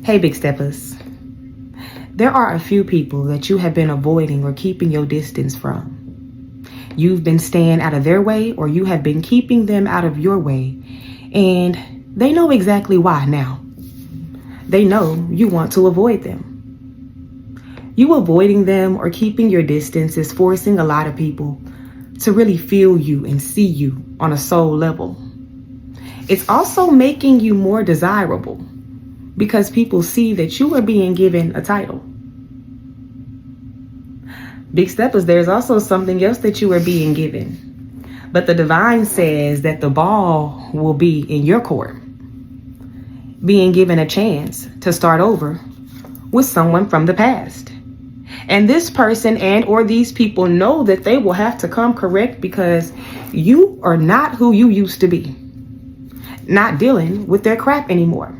Hey, Big Steppers. There are a few people that you have been avoiding or keeping your distance from. You've been staying out of their way, or you have been keeping them out of your way. And they know exactly why now. They know you want to avoid them. You avoiding them or keeping your distance is forcing a lot of people to really feel you and see you on a soul level. It's also making you more desirable, because people see that you are being given a title. Big Steppers, there's also something else that you are being given. But the divine says that the ball will be in your court, being given a chance to start over with someone from the past. And this person and or these people know that they will have to come correct, because you are not who you used to be. Not dealing with their crap anymore.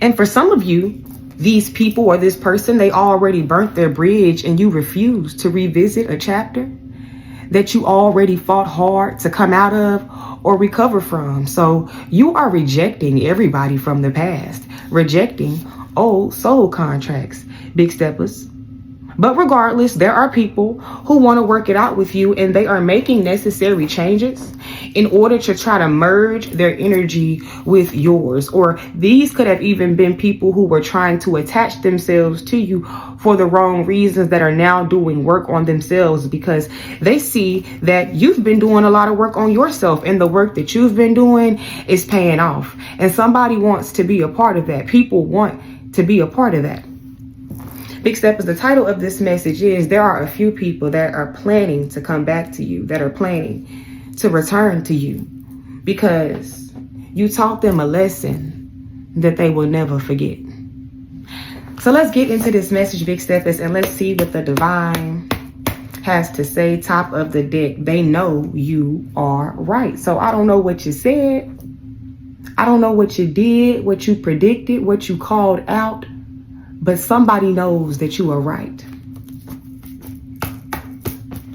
And for some of you, these people or this person, they already burnt their bridge, and you refuse to revisit a chapter that you already fought hard to come out of or recover from. So you are rejecting everybody from the past, rejecting old soul contracts, Big Steppers. But regardless, there are people who want to work it out with you, and they are making necessary changes in order to try to merge their energy with yours. Or these could have even been people who were trying to attach themselves to you for the wrong reasons, that are now doing work on themselves, because they see that you've been doing a lot of work on yourself, and the work that you've been doing is paying off. And somebody wants to be a part of that. People want to be a part of that. Big Steppers, the title of this message is, there are a few people that are planning to come back to you, that are planning to return to you, because you taught them a lesson that they will never forget. So let's get into this message, Big Steppers, and let's see what the divine has to say. Top of the deck, they know you are right. So I don't know what you said. I don't know what you did, what you predicted, what you called out. But somebody knows that you are right.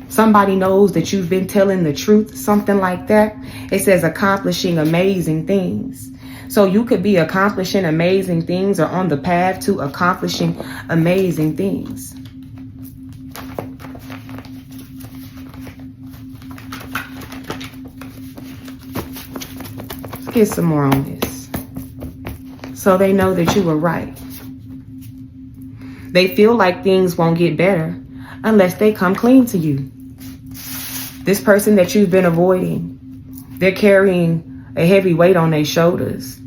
Somebody knows that you've been telling the truth, something like that. It says accomplishing amazing things. So you could be accomplishing amazing things, or on the path to accomplishing amazing things. Let's get some more on this. So they know that you were right. They feel like things won't get better unless they come clean to you. This person that you've been avoiding, they're carrying a heavy weight on their shoulders.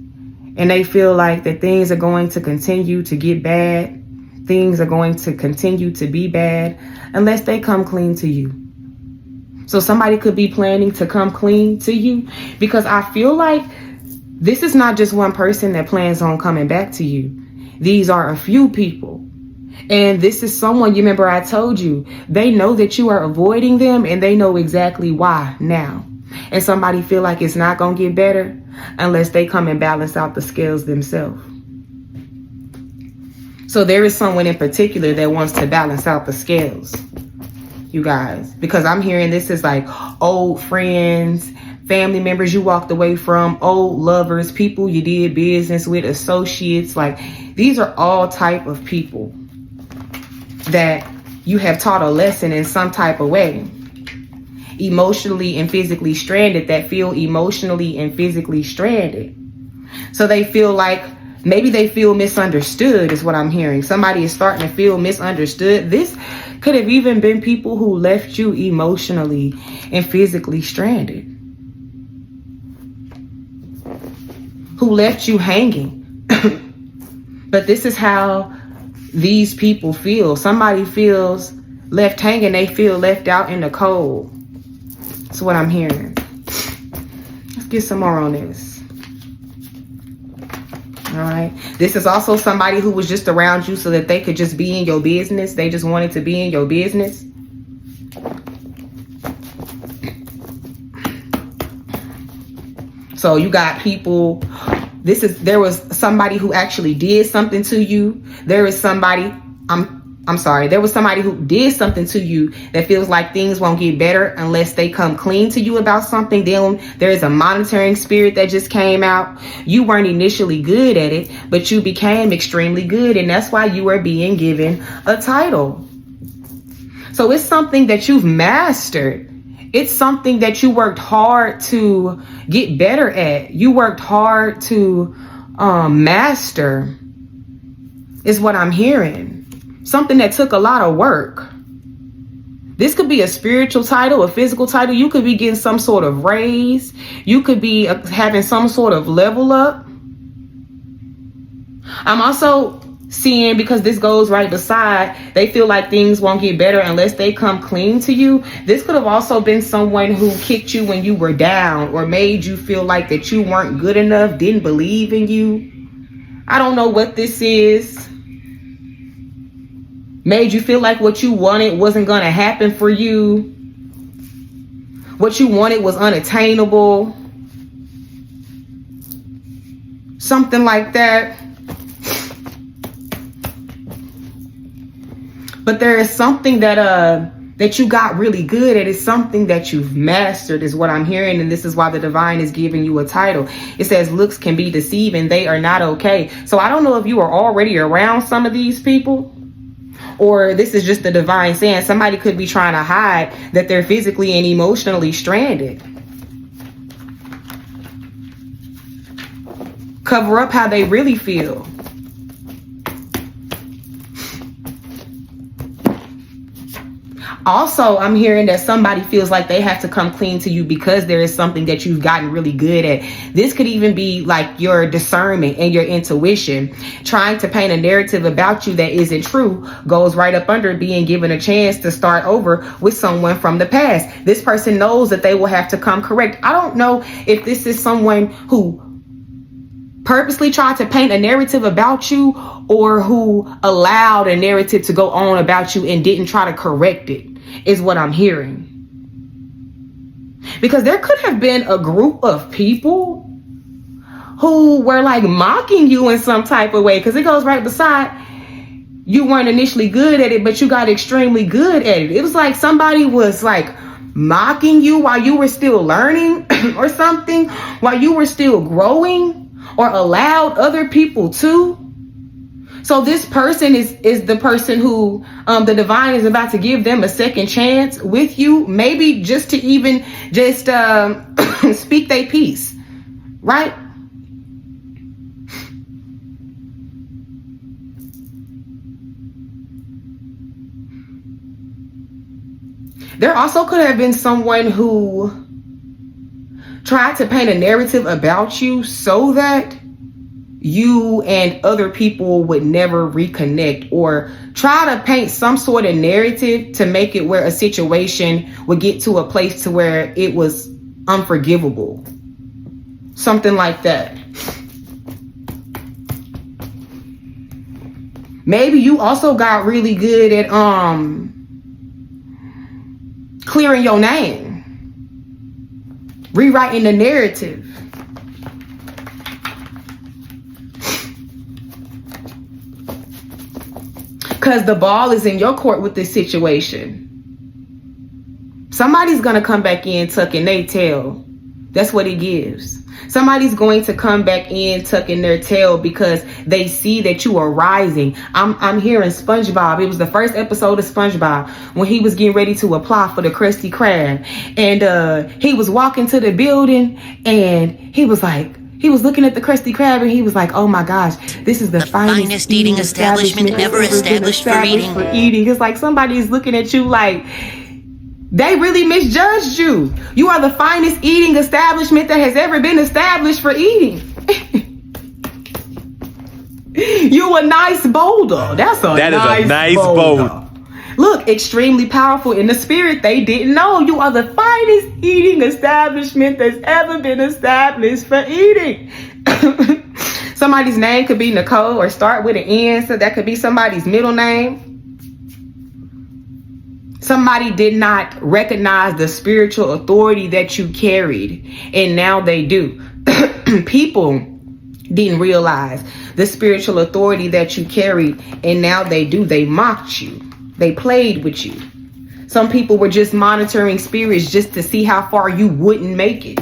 And they feel like that things are going to continue to get bad. Things are going to continue to be bad unless they come clean to you. So somebody could be planning to come clean to you, because I feel like this is not just one person that plans on coming back to you. These are a few people. And this is someone, you remember I told you, they know that you are avoiding them, and they know exactly why now. And somebody feel like it's not going to get better unless they come and balance out the scales themselves. So there is someone in particular that wants to balance out the scales, you guys, because I'm hearing this is like old friends, family members you walked away from, old lovers, people you did business with, associates. Like, these are all type of people that you have taught a lesson in some type of way. Emotionally and physically stranded, that feel emotionally and physically stranded. So they feel like, maybe they feel misunderstood is what I'm hearing. Somebody is starting to feel misunderstood. This could have even been people who left you emotionally and physically stranded. Who left you hanging. But this is how these people feel. Somebody feels left hanging. They feel left out in the cold. That's what I'm hearing. Let's get some more on this. All right. This is also somebody who was just around you so that they could just be in your business. They just wanted to be in your business. So you got people. There was somebody who actually did something to you. There is somebody, I'm sorry, there was somebody who did something to you that feels like things won't get better unless they come clean to you about something. Then there is a monitoring spirit that just came out. You weren't initially good at it, but you became extremely good, and that's why you are being given a title. So it's something that you've mastered. It's something that you worked hard to get better at. You worked hard to master, is what I'm hearing. Something that took a lot of work. This could be a spiritual title, a physical title. You could be getting some sort of raise. You could be having some sort of level up. I'm also seeing, because this goes right beside, they feel like things won't get better unless they come clean to you. This could have also been someone who kicked you when you were down, or made you feel like that you weren't good enough, didn't believe in you. I don't know what this is. Made you feel like what you wanted wasn't going to happen for you. What you wanted was unattainable. Something like that. But there is something that you got really good at. It's something that you've mastered, is what I'm hearing. And this is why the divine is giving you a title. It says looks can be deceiving. They are not okay. So I don't know if you are already around some of these people, or this is just the divine saying somebody could be trying to hide that they're physically and emotionally stranded. Cover up how they really feel. Also, I'm hearing that somebody feels like they have to come clean to you because there is something that you've gotten really good at. This could even be like your discernment and your intuition. Trying to paint a narrative about you that isn't true goes right up under being given a chance to start over with someone from the past. This person knows that they will have to come correct. I don't know if this is someone who purposely tried to paint a narrative about you, or who allowed a narrative to go on about you and didn't try to correct it, is what I'm hearing. Because there could have been a group of people who were like mocking you in some type of way, because it goes right beside you weren't initially good at it, but you got extremely good at it. It was like somebody was like mocking you while you were still learning or something, while you were still growing, or allowed other people to. So this person is the person who the divine is about to give them a second chance with you, maybe just to even just speak their piece, right? There also could have been someone who tried to paint a narrative about you so that you and other people would never reconnect, or try to paint some sort of narrative to make it where a situation would get to a place to where it was unforgivable. Something like that. Maybe you also got really good at clearing your name, rewriting the narrative. Because the ball is in your court with this situation. Somebody's going to come back in tucking their tail. That's what it gives. Somebody's going to come back in tucking their tail because they see that you are rising. I'm hearing SpongeBob. It was the first episode of SpongeBob when he was getting ready to apply for the Krusty Krab. And he was walking to the building and he was looking at the Krusty Krab and he was like, oh my gosh, this is the finest eating establishment ever established for eating. It's like somebody's looking at you like they really misjudged you. You are the finest eating establishment that has ever been established for eating. You a nice boulder. That is a nice boulder. Look, extremely powerful in the spirit. They didn't know you are the finest eating establishment that's ever been established for eating. Somebody's name could be Nicole or start with an N, so that could be somebody's middle name. Somebody did not recognize the spiritual authority that you carried, and now they do. People didn't realize the spiritual authority that you carried, and now they mocked you. They played with you. Some people were just monitoring spirits just to see how far you wouldn't make it.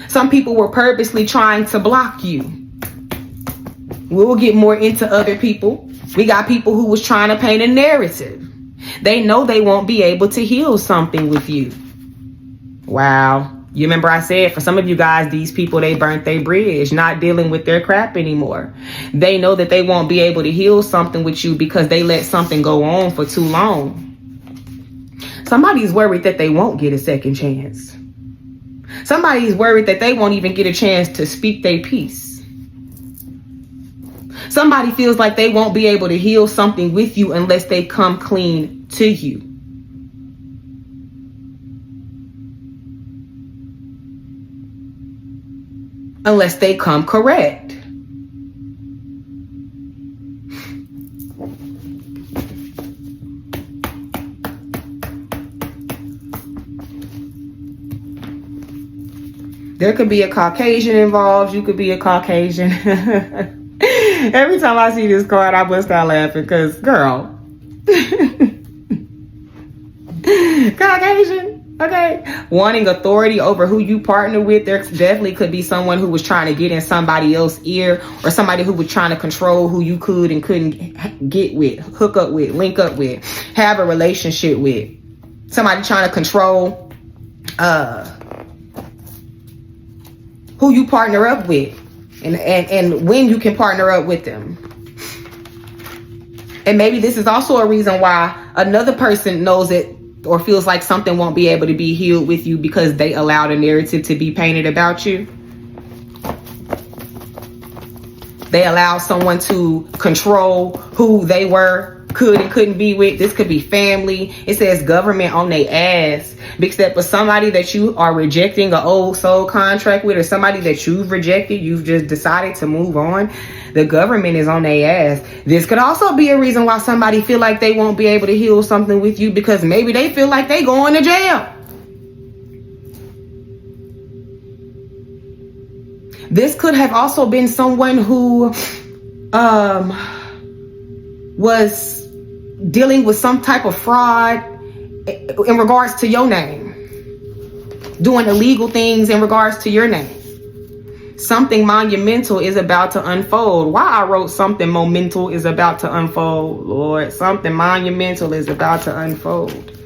Some people were purposely trying to block you. We'll get more into other people. We got people who was trying to paint a narrative. They know they won't be able to heal something with you. Wow. You remember I said, for some of you guys, these people, they burnt their bridge, not dealing with their crap anymore. They know that they won't be able to heal something with you because they let something go on for too long. Somebody's worried that they won't get a second chance. Somebody's worried that they won't even get a chance to speak their piece. Somebody feels like they won't be able to heal something with you unless they come clean to you. Unless they come correct. There could be a Caucasian involved. You could be a Caucasian. Every time I see this card, I bust out laughing because, girl. Caucasian. Okay. Wanting authority over who you partner with. There definitely could be someone who was trying to get in somebody else's ear, or somebody who was trying to control who you could and couldn't get with, hook up with, link up with, have a relationship with. Somebody trying to control who you partner up with and when you can partner up with them. And maybe this is also a reason why another person knows it or feels like something won't be able to be healed with you, because they allowed a narrative to be painted about you. They allowed someone to control who they were, could and couldn't be with. This could be family. It says government on their ass. Except for somebody that you are rejecting an old soul contract with, or somebody that you've rejected, you've just decided to move on. The government is on their ass. This could also be a reason why somebody feel like they won't be able to heal something with you, because maybe they feel like they going to jail. This could have also been someone who was dealing with some type of fraud in regards to your name, doing illegal things in regards to your name. Something monumental is about to unfold. Why I wrote something monumental is about to unfold, Lord. Something monumental is about to unfold.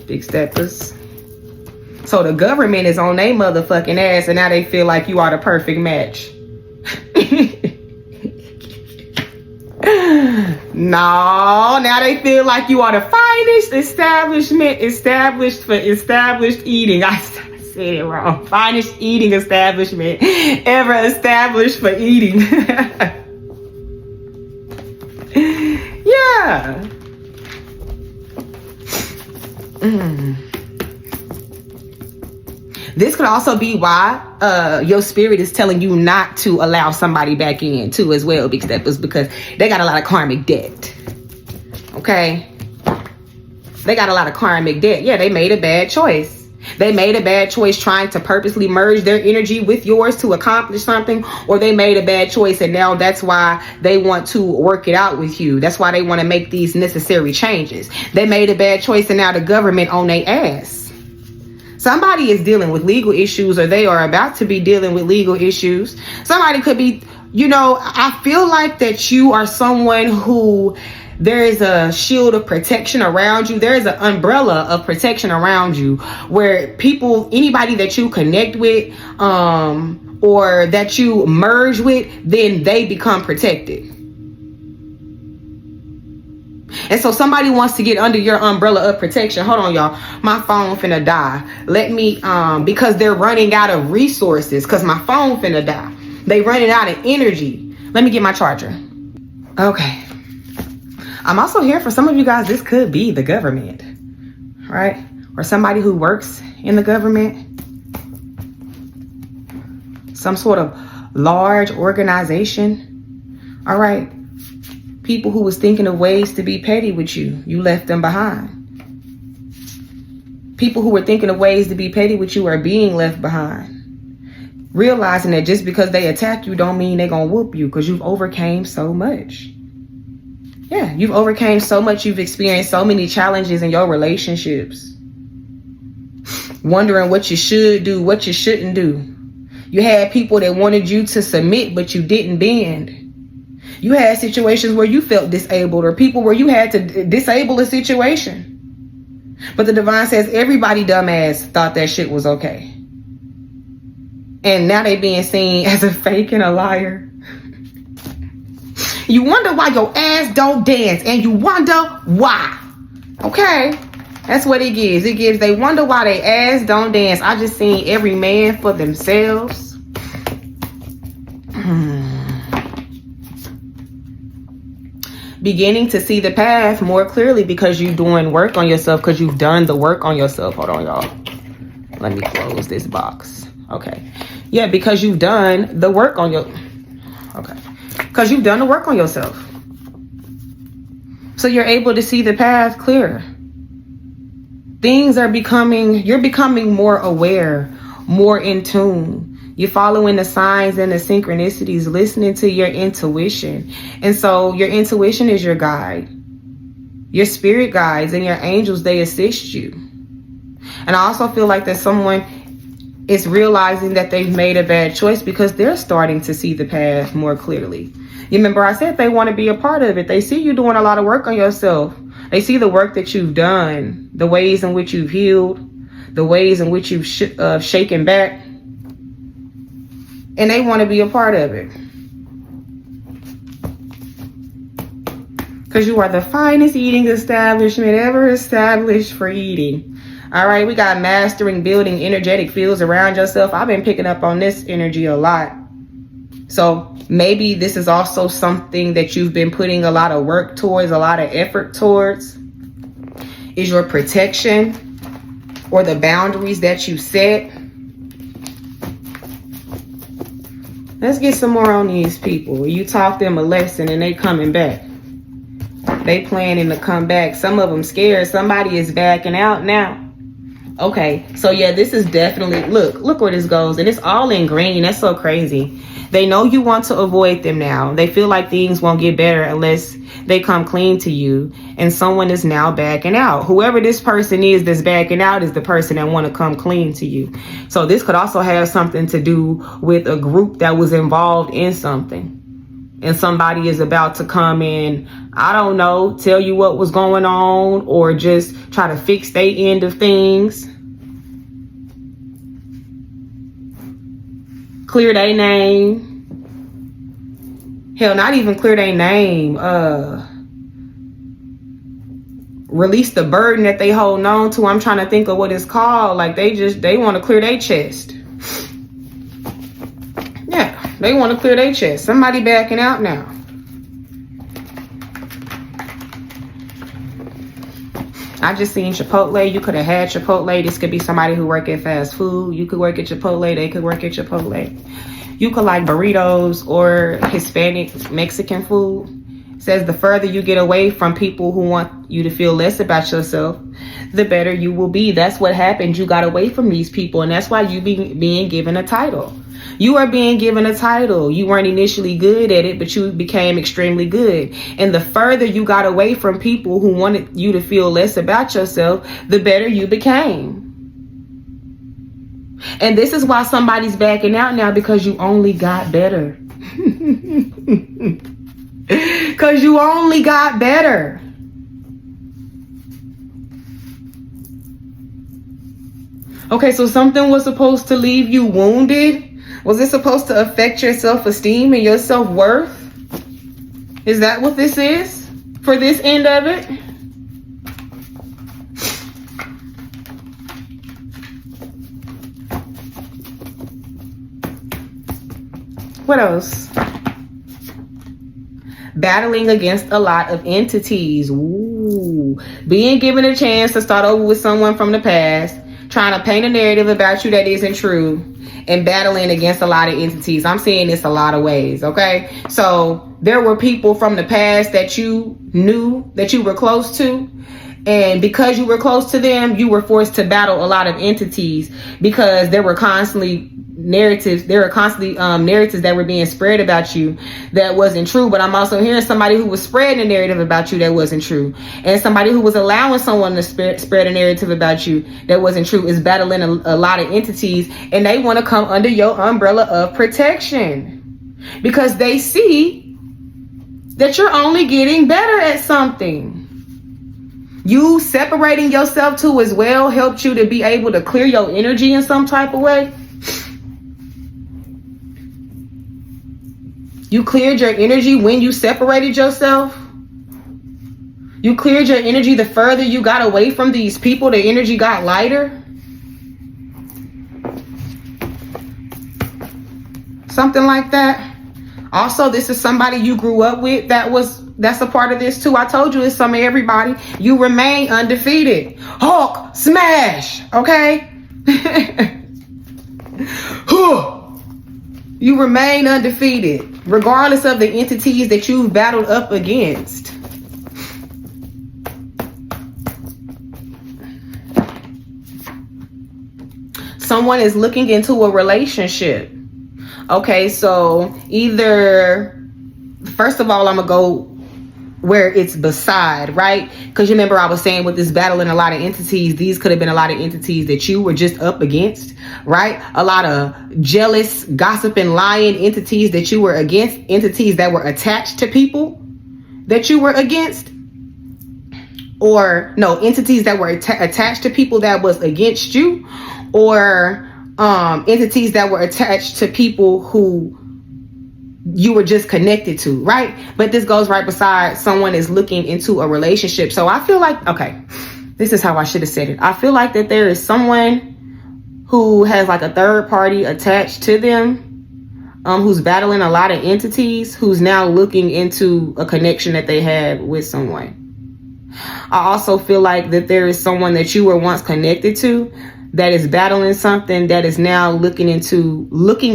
Big steppers. So the government is on their motherfucking ass, and now they feel like you are the perfect match. No, now they feel like you are the finest establishment established for established eating. I said it wrong. Finest eating establishment ever established for eating. Yeah. This could also be why your spirit is telling you not to allow somebody back in too as well, big steppers, because they got a lot of karmic debt. Okay? They got a lot of karmic debt. Yeah, they made a bad choice. They made a bad choice trying to purposely merge their energy with yours to accomplish something, or they made a bad choice and now that's why they want to work it out with you. That's why they want to make these necessary changes. They made a bad choice and now the government on their ass. Somebody is dealing with legal issues, or they are about to be dealing with legal issues. Somebody could be, I feel like that you are someone who there is a shield of protection around you. There is an umbrella of protection around you where anybody that you connect with, or that you merge with, then they become protected. And so somebody wants to get under your umbrella of protection. Hold on, y'all. My phone finna die. Let me, because they're running out of resources, because my phone finna die. They running out of energy. Let me get my charger. Okay. I'm also here for some of you guys. This could be the government, right? Or somebody who works in the government. Some sort of large organization. All right. People who was thinking of ways to be petty with you, you left them behind. People who were thinking of ways to be petty with you are being left behind. Realizing that just because they attack you don't mean they're gonna whoop you, because you've overcame so much. Yeah, you've overcame so much. You've experienced so many challenges in your relationships. Wondering what you should do, what you shouldn't do. You had people that wanted you to submit, but you didn't bend. You had situations where you felt disabled, or people where you had to disable a situation. But the divine says everybody dumbass thought that shit was okay. And now they being seen as a fake and a liar. You wonder why your ass don't dance, and you wonder why. Okay? That's what it gives. It gives they wonder why they ass don't dance. I just seen every man for themselves. Beginning to see the path more clearly because you're doing work on yourself, because you've done the work on yourself. Hold on, y'all. Let me close this box. Okay. Yeah, because you've done the work on your... Okay. Because you've done the work on yourself. So you're able to see the path clearer. Things are you're becoming more aware, more in tune. You're following the signs and the synchronicities, listening to your intuition. And so your intuition is your guide. Your spirit guides and your angels, they assist you. And I also feel like that someone is realizing that they've made a bad choice because they're starting to see the path more clearly. You remember I said they want to be a part of it. They see you doing a lot of work on yourself. They see the work that you've done, the ways in which you've healed, the ways in which you've shaken back. And they want to be a part of it. Because you are the finest eating establishment ever established for eating. All right, we got mastering, building energetic fields around yourself. I've been picking up on this energy a lot. So maybe this is also something that you've been putting a lot of work towards, a lot of effort towards, is your protection or the boundaries that you set. Let's get some more on these people. You taught them a lesson and they coming back. They planning to come back. Some of them scared. Somebody is backing out now. Okay, so yeah, this is definitely, look where this goes. And it's all in green. That's so crazy. They know you want to avoid them now. They feel like things won't get better unless they come clean to you. And someone is now backing out. Whoever this person is that's backing out is the person that want to come clean to you. So this could also have something to do with a group that was involved in something. And somebody is about to come in, I don't know, tell you what was going on or just try to fix their end of things. Clear their name. Hell, not even clear their name. Release the burden that they hold on to. I'm trying to think of what it's called. Like they want to clear their chest. Yeah, they want to clear their chest. Somebody backing out now. I just seen Chipotle. You could have had Chipotle. This could be somebody who work at fast food. You could work at Chipotle. They could work at Chipotle. You could like burritos or Hispanic Mexican food. It says the further you get away from people who want you to feel less about yourself, the better you will be. That's what happened. You got away from these people, and that's why you being given a title. You are being given a title. You weren't initially good at it, but you became extremely good. And the further you got away from people who wanted you to feel less about yourself, the better you became. And this is why somebody's backing out now, because you only got better. Because you only got better. Okay, so something was supposed to leave you wounded. Was it supposed to affect your self-esteem and your self-worth? Is that what this is for this end of it? What else? Battling against a lot of entities. Ooh. Being given a chance to start over with someone from the past. Trying to paint a narrative about you that isn't true. And battling against a lot of entities. I'm seeing this a lot of ways, okay? So there were people from the past that you knew, that you were close to, And because you were close to them, you were forced to battle a lot of entities because there were constantly narratives that were being spread about you that wasn't true. But I'm also hearing somebody who was spreading a narrative about you that wasn't true, and somebody who was allowing someone to spread a narrative about you that wasn't true is battling a lot of entities, and they want to come under your umbrella of protection because they see that you're only getting better at something. You separating yourself too as well helped you to be able to clear your energy in some type of way. You cleared your energy when you separated yourself. You cleared your energy the further you got away from these people, the energy got lighter. Something like that. Also, this is somebody you grew up with that's a part of this too. I told you it's some of everybody. You remain undefeated. Hulk smash, okay? You remain undefeated, regardless of the entities that you've battled up against. Someone is looking into a relationship. Okay, so either, first of all, I'm going to go where it's beside, right? Because you remember I was saying with this battling a lot of entities, these could have been a lot of entities that you were just up against, right? A lot of jealous, gossiping, lying entities that you were against, entities that were attached to people that you were against, or no, entities that were attached to people that was against you, or entities that were attached to people who you were just connected to, right? But this goes right beside someone is looking into a relationship. So I feel like, okay, this is how I should have said it. I feel like that there is someone who has like a third party attached to them, who's battling a lot of entities, who's now looking into a connection that they have with someone. I also feel like that there is someone that you were once connected to that is battling something that is now looking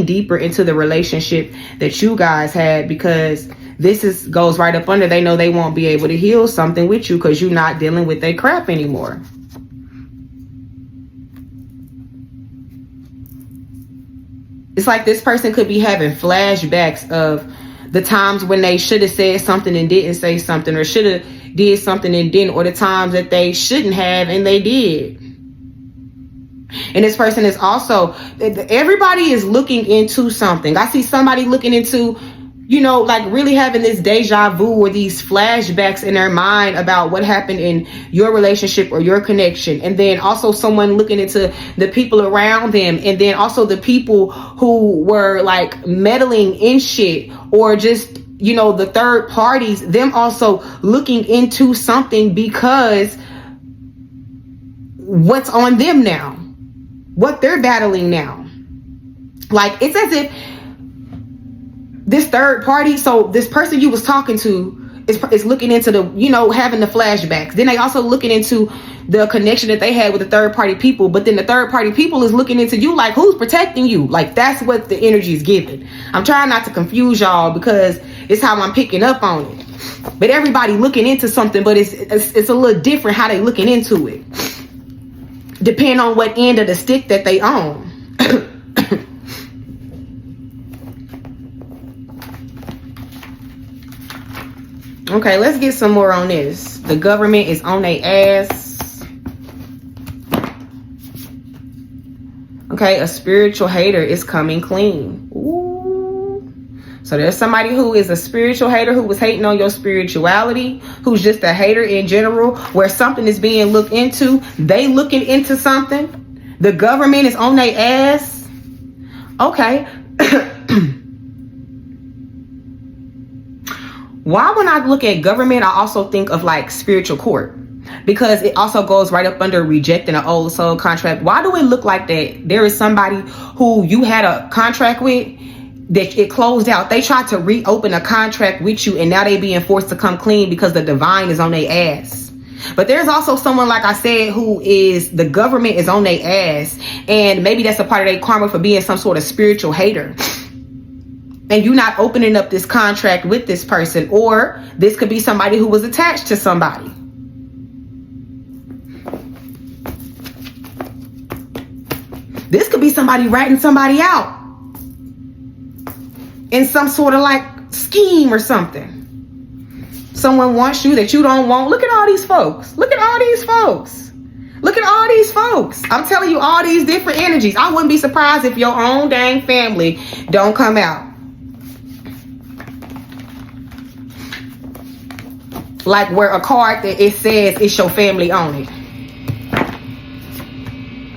deeper into the relationship that you guys had, because this goes right up under, they know they won't be able to heal something with you because you're not dealing with their crap anymore. It's like this person could be having flashbacks of the times when they should have said something and didn't say something, or should have did something and didn't, or the times that they shouldn't have and they did. And this person is also, everybody is looking into something. I see somebody looking into, you know, like really having this deja vu or these flashbacks in their mind about what happened in your relationship or your connection. And then also someone looking into the people around them. And then also the people who were like meddling in shit, or just, you know, the third parties, them also looking into something because what's on them now, what they're battling now. Like, it's as if this third party, so this person you was talking to is looking into the, you know, having the flashbacks. Then they also looking into the connection that they had with the third party people. But then the third party people is looking into you like, who's protecting you? Like, that's what the energy is giving. I'm trying not to confuse y'all because it's how I'm picking up on it. But everybody looking into something, but it's a little different how they looking into it, depending on what end of the stick that they own. Okay, let's get some more on this. The government is on their ass. Okay, a spiritual hater is coming clean. Ooh. So there's somebody who is a spiritual hater who was hating on your spirituality, who's just a hater in general, where something is being looked into. They looking into something. The government is on their ass. Okay. Why, when I look at government, I also think of like spiritual court, because it also goes right up under rejecting an old soul contract. Why do it look like that? There is somebody who you had a contract with that it closed out. They tried to reopen a contract with you, and now they being forced to come clean because the divine is on their ass. But there's also someone, like I said, who is, the government is on their ass, and maybe that's a part of their karma for being some sort of spiritual hater. And you're not opening up this contract with this person, or this could be somebody who was attached to somebody. This could be somebody ratting somebody out in some sort of like scheme or something. Someone wants you that you don't want. Look at all these folks. Look at all these folks. Look at all these folks. I'm telling you, all these different energies. I wouldn't be surprised if your own dang family don't come out. Like where a card that it says it's your family on it.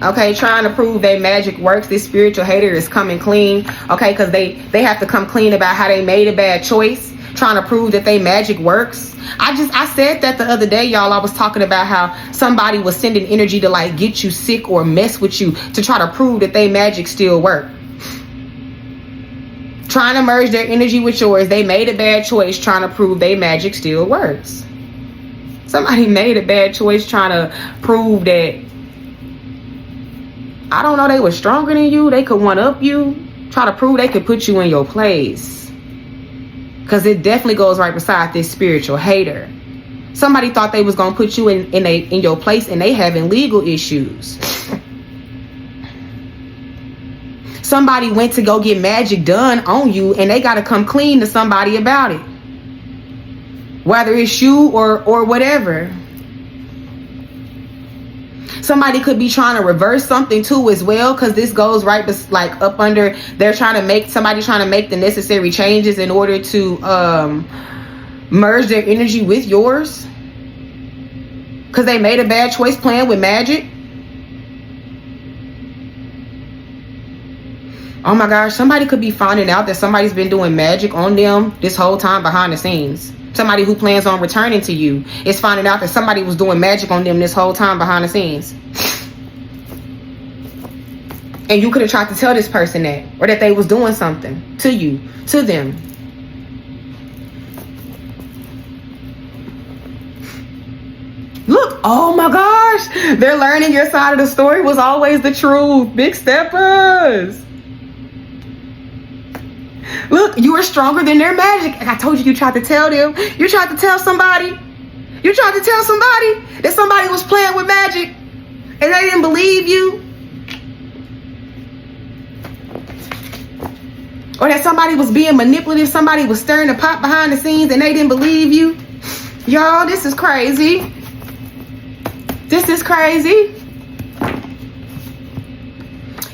Okay, trying to prove that magic works. This spiritual hater is coming clean. Okay, because they have to come clean about how they made a bad choice. Trying to prove that they magic works. I said that the other day, y'all. I was talking about how somebody was sending energy to like get you sick or mess with you to try to prove that they magic still work. Trying to merge their energy with yours. They made a bad choice trying to prove they magic still works. Somebody made a bad choice trying to prove that, I don't know, they were stronger than you. They could one up you. Try to prove they could put you in your place. Because it definitely goes right beside this spiritual hater. Somebody thought they was going to put you in your place and they having legal issues. Somebody went to go get magic done on you and they got to come clean to somebody about it. Whether it's you or whatever. Somebody could be trying to reverse something too as well, because this goes right like up under, they're trying to make the necessary changes in order to merge their energy with yours, because they made a bad choice playing with magic. Oh my gosh, somebody could be finding out that somebody's been doing magic on them this whole time behind the scenes. Somebody who plans on returning to you is finding out that somebody was doing magic on them this whole time behind the scenes. And you could have tried to tell this person that, or that they was doing something to you, to them. Look, oh my gosh, they're learning your side of the story was always the truth. Big steppers. Look, you are stronger than their magic. Like I told you, you tried to tell them. You tried to tell somebody. You tried to tell somebody that somebody was playing with magic and they didn't believe you. Or that somebody was being manipulative. Somebody was stirring the pot behind the scenes and they didn't believe you. Y'all, this is crazy. This is crazy.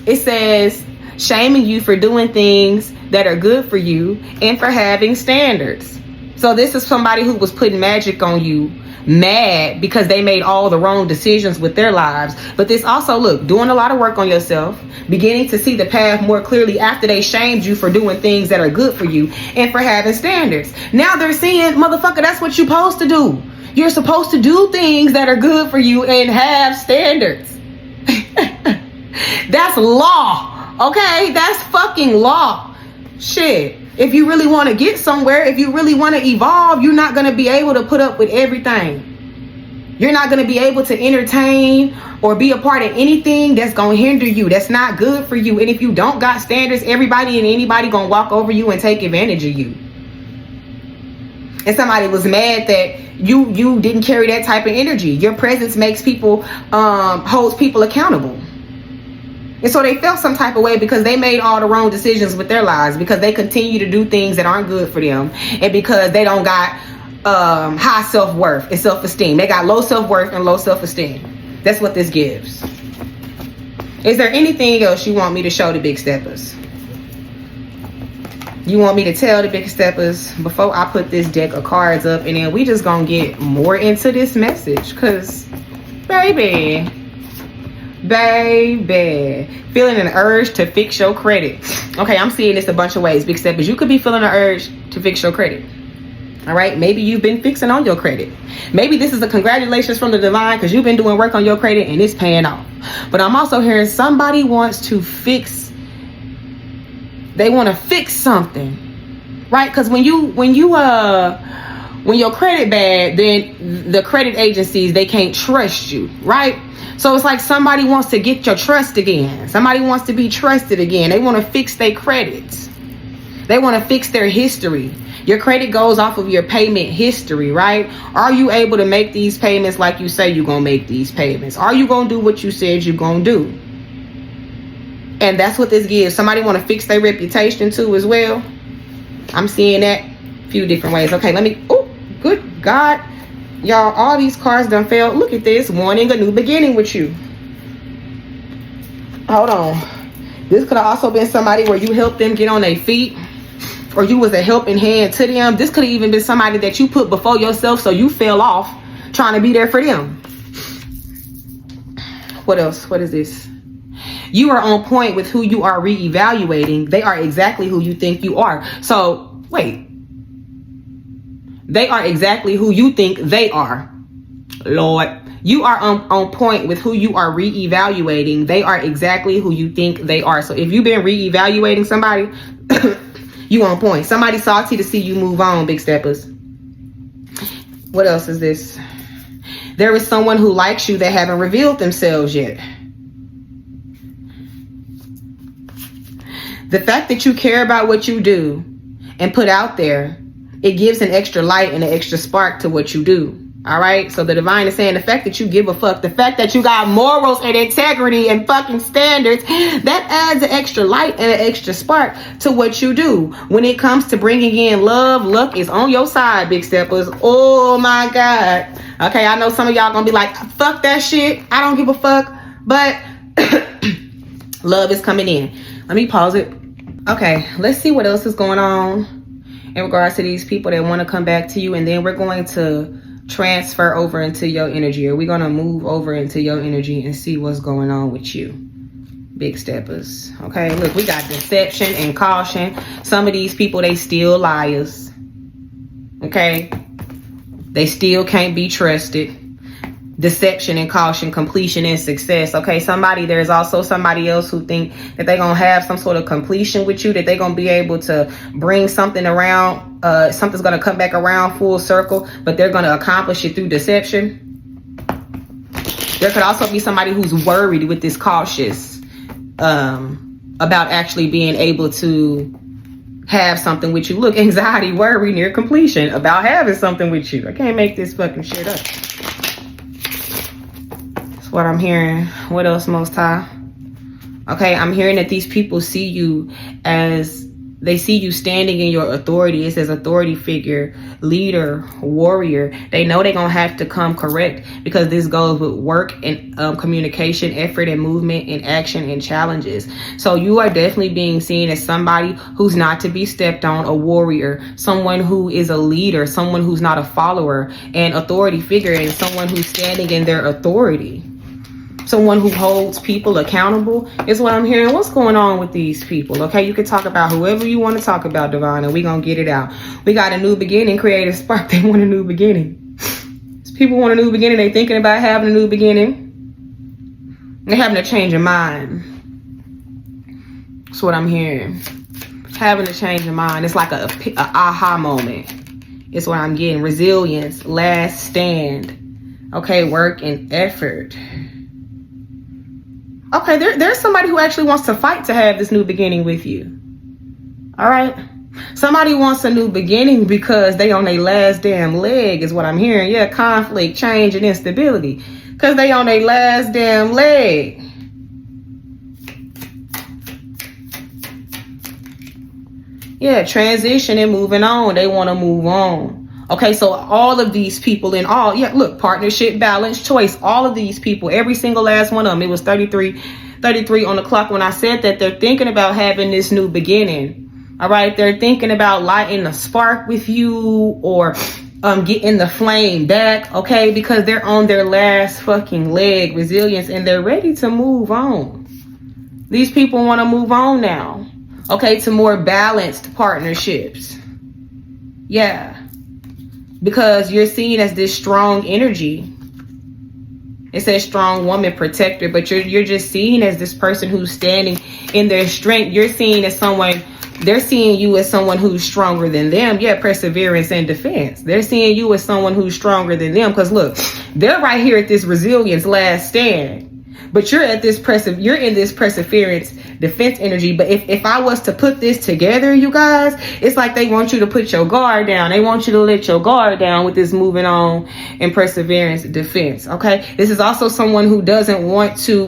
It says, shaming you for doing things that are good for you and for having standards. So this is somebody who was putting magic on you, mad because they made all the wrong decisions with their lives. But this also, look, doing a lot of work on yourself, beginning to see the path more clearly after they shamed you for doing things that are good for you and for having standards. Now they're saying, motherfucker, that's what you're supposed to do. You're supposed to do things that are good for you and have standards. That's law. Okay, that's fucking law. Shit, if you really want to get somewhere, if you really want to evolve, you're not going to be able to put up with everything. You're not going to be able to entertain or be a part of anything that's going to hinder you, that's not good for you. And if you don't got standards, everybody and anybody going to walk over you and take advantage of you. And somebody was mad that you didn't carry that type of energy. Your presence makes people, holds people accountable. And so they felt some type of way because they made all the wrong decisions with their lives, because they continue to do things that aren't good for them, and because they don't got high self-worth and self-esteem. They got low self-worth and low self-esteem. That's what this gives. Is there anything else you want me to show the big steppers? You want me to tell the big steppers before I put this deck of cards up, and then we just gonna get more into this message? Because, baby, feeling an urge to fix your credit. Okay, I'm seeing this a bunch of ways, big steppers. You could be feeling an urge to fix your credit. All right, maybe you've been fixing on your credit. Maybe this is a congratulations from the divine because you've been doing work on your credit and it's paying off. But I'm also hearing somebody wants to fix, they want to fix something, right? Because when your credit bad, then the credit agencies, they can't trust you, right? So it's like somebody wants to get your trust again. Somebody wants to be trusted again. They want to fix their credits. They want to fix their history. Your credit goes off of your payment history, right? Are you able to make these payments like you say you're going to make these payments? Are you going to do what you said you're going to do? And that's what this gives. Somebody want to fix their reputation too as well. I'm seeing that a few different ways. Okay, let me, oh, good God. Y'all, all these cards done failed. Look at this, wanting a new beginning with you. Hold on. This could have also been somebody where you helped them get on their feet, or you was a helping hand to them. This could have even been somebody that you put before yourself, so you fell off trying to be there for them. What else? What is this? You are on point with who you are reevaluating. They are exactly who you think you are. So, wait. They are exactly who you think they are. Lord. You are on point with who you are reevaluating. They are exactly who you think they are. So if you've been reevaluating somebody, you on point. Somebody salty to see you move on, big steppers. What else is this? There is someone who likes you that haven't revealed themselves yet. The fact that you care about what you do and put out there, it gives an extra light and an extra spark to what you do. All right. So the divine is saying the fact that you give a fuck, the fact that you got morals and integrity and fucking standards, that adds an extra light and an extra spark to what you do. When it comes to bringing in love, luck is on your side, big steppers. Oh my God. Okay. I know some of y'all gonna be like, fuck that shit. I don't give a fuck. But love is coming in. Let me pause it. Okay. Let's see what else is going on in regards to these people that want to come back to you. And then we're going to transfer over into your energy, or we're gonna move over into your energy and see what's going on with you, big steppers. Okay, look, we got deception and caution. Some of these people, they still liars. Okay, they still can't be trusted. Deception and caution, completion and success. Okay, there's also somebody else who think that they're gonna have some sort of completion with you, that they're gonna be able to bring something around, something's gonna come back around full circle, but they're gonna accomplish it through deception. There could also be somebody who's worried with this cautious about actually being able to have something with you. Look, anxiety, worry, near completion about having something with you. I can't make this fucking shit up. What I'm hearing. What else, Most High? Okay, I'm hearing that these people see you as, they see you standing in your authority. It says authority figure, leader, warrior. They know they're gonna have to come correct, because this goes with work and communication, effort and movement and action and challenges. So you are definitely being seen as somebody who's not to be stepped on, a warrior, someone who is a leader, someone who's not a follower, and authority figure, and someone who's standing in their authority. Someone who holds people accountable is what I'm hearing. What's going on with these people? Okay, you can talk about whoever you want to talk about, Divine, and we're going to get it out. We got a new beginning, creative spark. They want a new beginning. People want a new beginning. They thinking about having a new beginning. They're having a change of mind. That's what I'm hearing. Having a change of mind. It's like a aha moment. It's what I'm getting. Resilience, last stand. Okay, work and effort. Okay, there's somebody who actually wants to fight to have this new beginning with you. All right. Somebody wants a new beginning because they on their last damn leg is what I'm hearing. Yeah, conflict, change, and instability. Because they on their last damn leg. Yeah, transition and moving on. They want to move on. Okay, so all of these people in all, yeah, look, partnership, balance, choice, all of these people, every single last one of them, it was 33 on the clock when I said that they're thinking about having this new beginning. All right, they're thinking about lighting a spark with you, or getting the flame back, okay, because they're on their last fucking leg, resilience, and they're ready to move on. These people want to move on now, okay, to more balanced partnerships. Yeah. Because you're seen as this strong energy. It says strong woman protector, but you're just seen as this person who's standing in their strength. You're seen as someone, they're seeing you as someone who's stronger than them. Yeah, perseverance and defense. They're seeing you as someone who's stronger than them. Because look, they're right here at this resilience last stand. But you're in this perseverance defense energy. But if I was to put this together, you guys, it's like they want you to put your guard down. They want you to let your guard down with this moving on and perseverance defense. Okay. This is also someone who doesn't want to,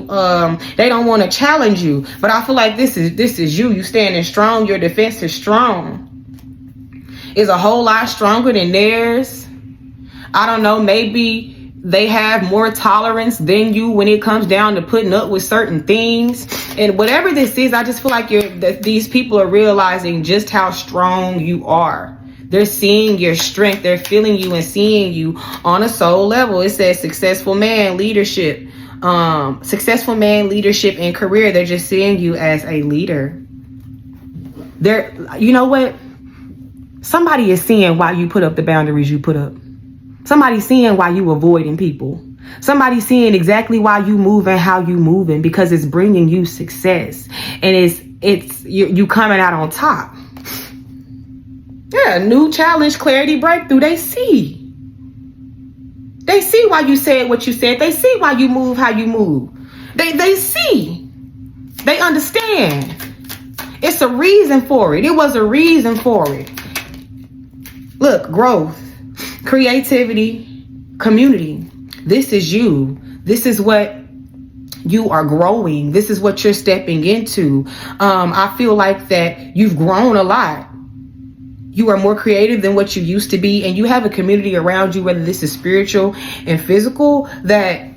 they don't want to challenge you. But I feel like this is you. You standing strong. Your defense is strong. It's a whole lot stronger than theirs. I don't know. Maybe they have more tolerance than you when it comes down to putting up with certain things. And whatever this is, I just feel like these people are realizing just how strong you are. They're seeing your strength. They're feeling you and seeing you on a soul level. It says successful man, leadership, and career. They're just seeing you as a leader. You know what? Somebody is seeing why you put up the boundaries you put up. Somebody's seeing why you avoiding people. Somebody's seeing exactly why you moving how you moving, because it's bringing you success, and it's you coming out on top. Yeah, new challenge, clarity, breakthrough. They see why you said what you said. They see why you move how you move. They see. They understand. It's a reason for it. It was a reason for it. Look, growth, creativity, community. This is you. This is what you are growing. This is what you're stepping into. I feel like that you've grown a lot. You are more creative than what you used to be, and you have a community around you, whether this is spiritual and physical, that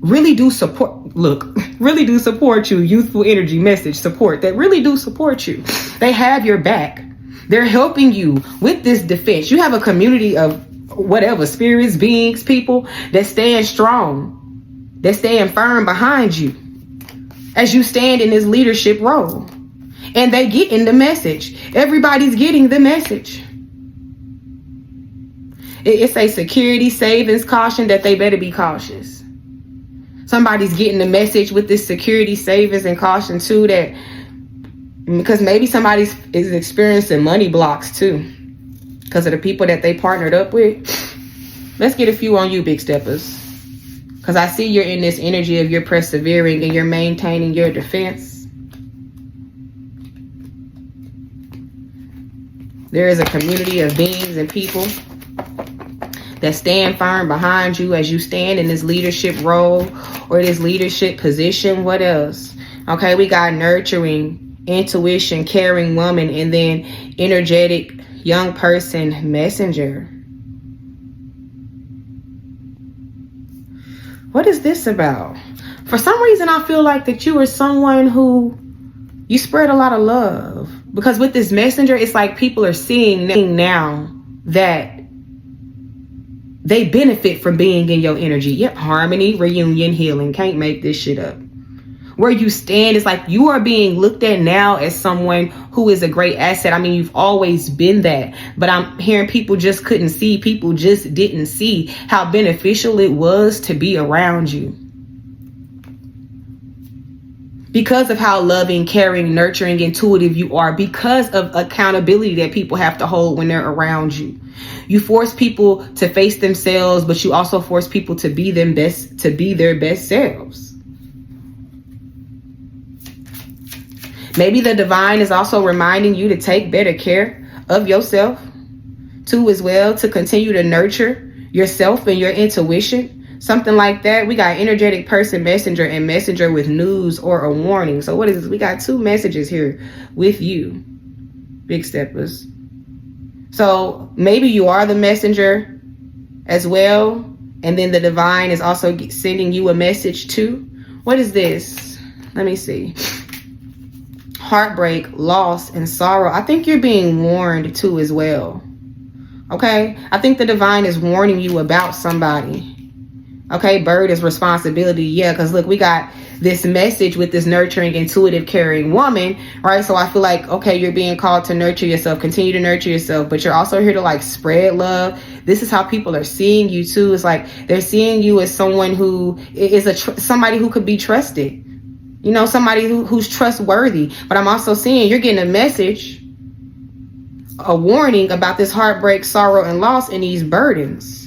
really do support. Look, really do support you. Youthful energy message support that really do support you. They have your back. They're helping you with this defense. You have a community of whatever, spirits, beings, people that stand strong, that stand firm behind you as you stand in this leadership role. And they get in the message. Everybody's getting the message. It's a security, savings, caution that they better be cautious. Somebody's getting the message with this security, savings, and caution too, that because maybe somebody is experiencing money blocks too because of the people that they partnered up with. Let's get a few on you, big steppers, because I see you're in this energy of you're persevering and you're maintaining your defense. There is a community of beings and people that stand firm behind you as you stand in this leadership role or this leadership position. What else? Okay, we got nurturing, intuition, caring woman, and then energetic young person, messenger. What is this about? For some reason, I feel like that you are someone who you spread a lot of love, because with this messenger, it's like people are seeing now that they benefit from being in your energy. Yep, harmony, reunion, healing. Can't make this shit up. Where you stand, it's like you are being looked at now as someone who is a great asset. I mean, you've always been that, but I'm hearing people just couldn't see. People just didn't see how beneficial it was to be around you. Because of how loving, caring, nurturing, intuitive you are, because of accountability that people have to hold when they're around you. You force people to face themselves, but you also force people to be their best selves. Maybe the divine is also reminding you to take better care of yourself too, as well, to continue to nurture yourself and your intuition. Something like that. We got energetic person, messenger, and messenger with news or a warning. So what is this? We got two messages here with you, big steppers. So maybe you are the messenger as well, and then the divine is also sending you a message too. What is this? Let me see. Heartbreak, loss, and sorrow. I think you're being warned too as well. Okay? I think the divine is warning you about somebody. Okay, bird is responsibility. Yeah, because look, we got this message with this nurturing, intuitive, caring woman, right? So I feel like, okay, you're being called to nurture yourself, continue to nurture yourself, but you're also here to like spread love. This is how people are seeing you too. It's like they're seeing you as someone who is somebody who could be trusted. You know, somebody who's trustworthy. But I'm also seeing you're getting a message, a warning about this heartbreak, sorrow, and loss and these burdens.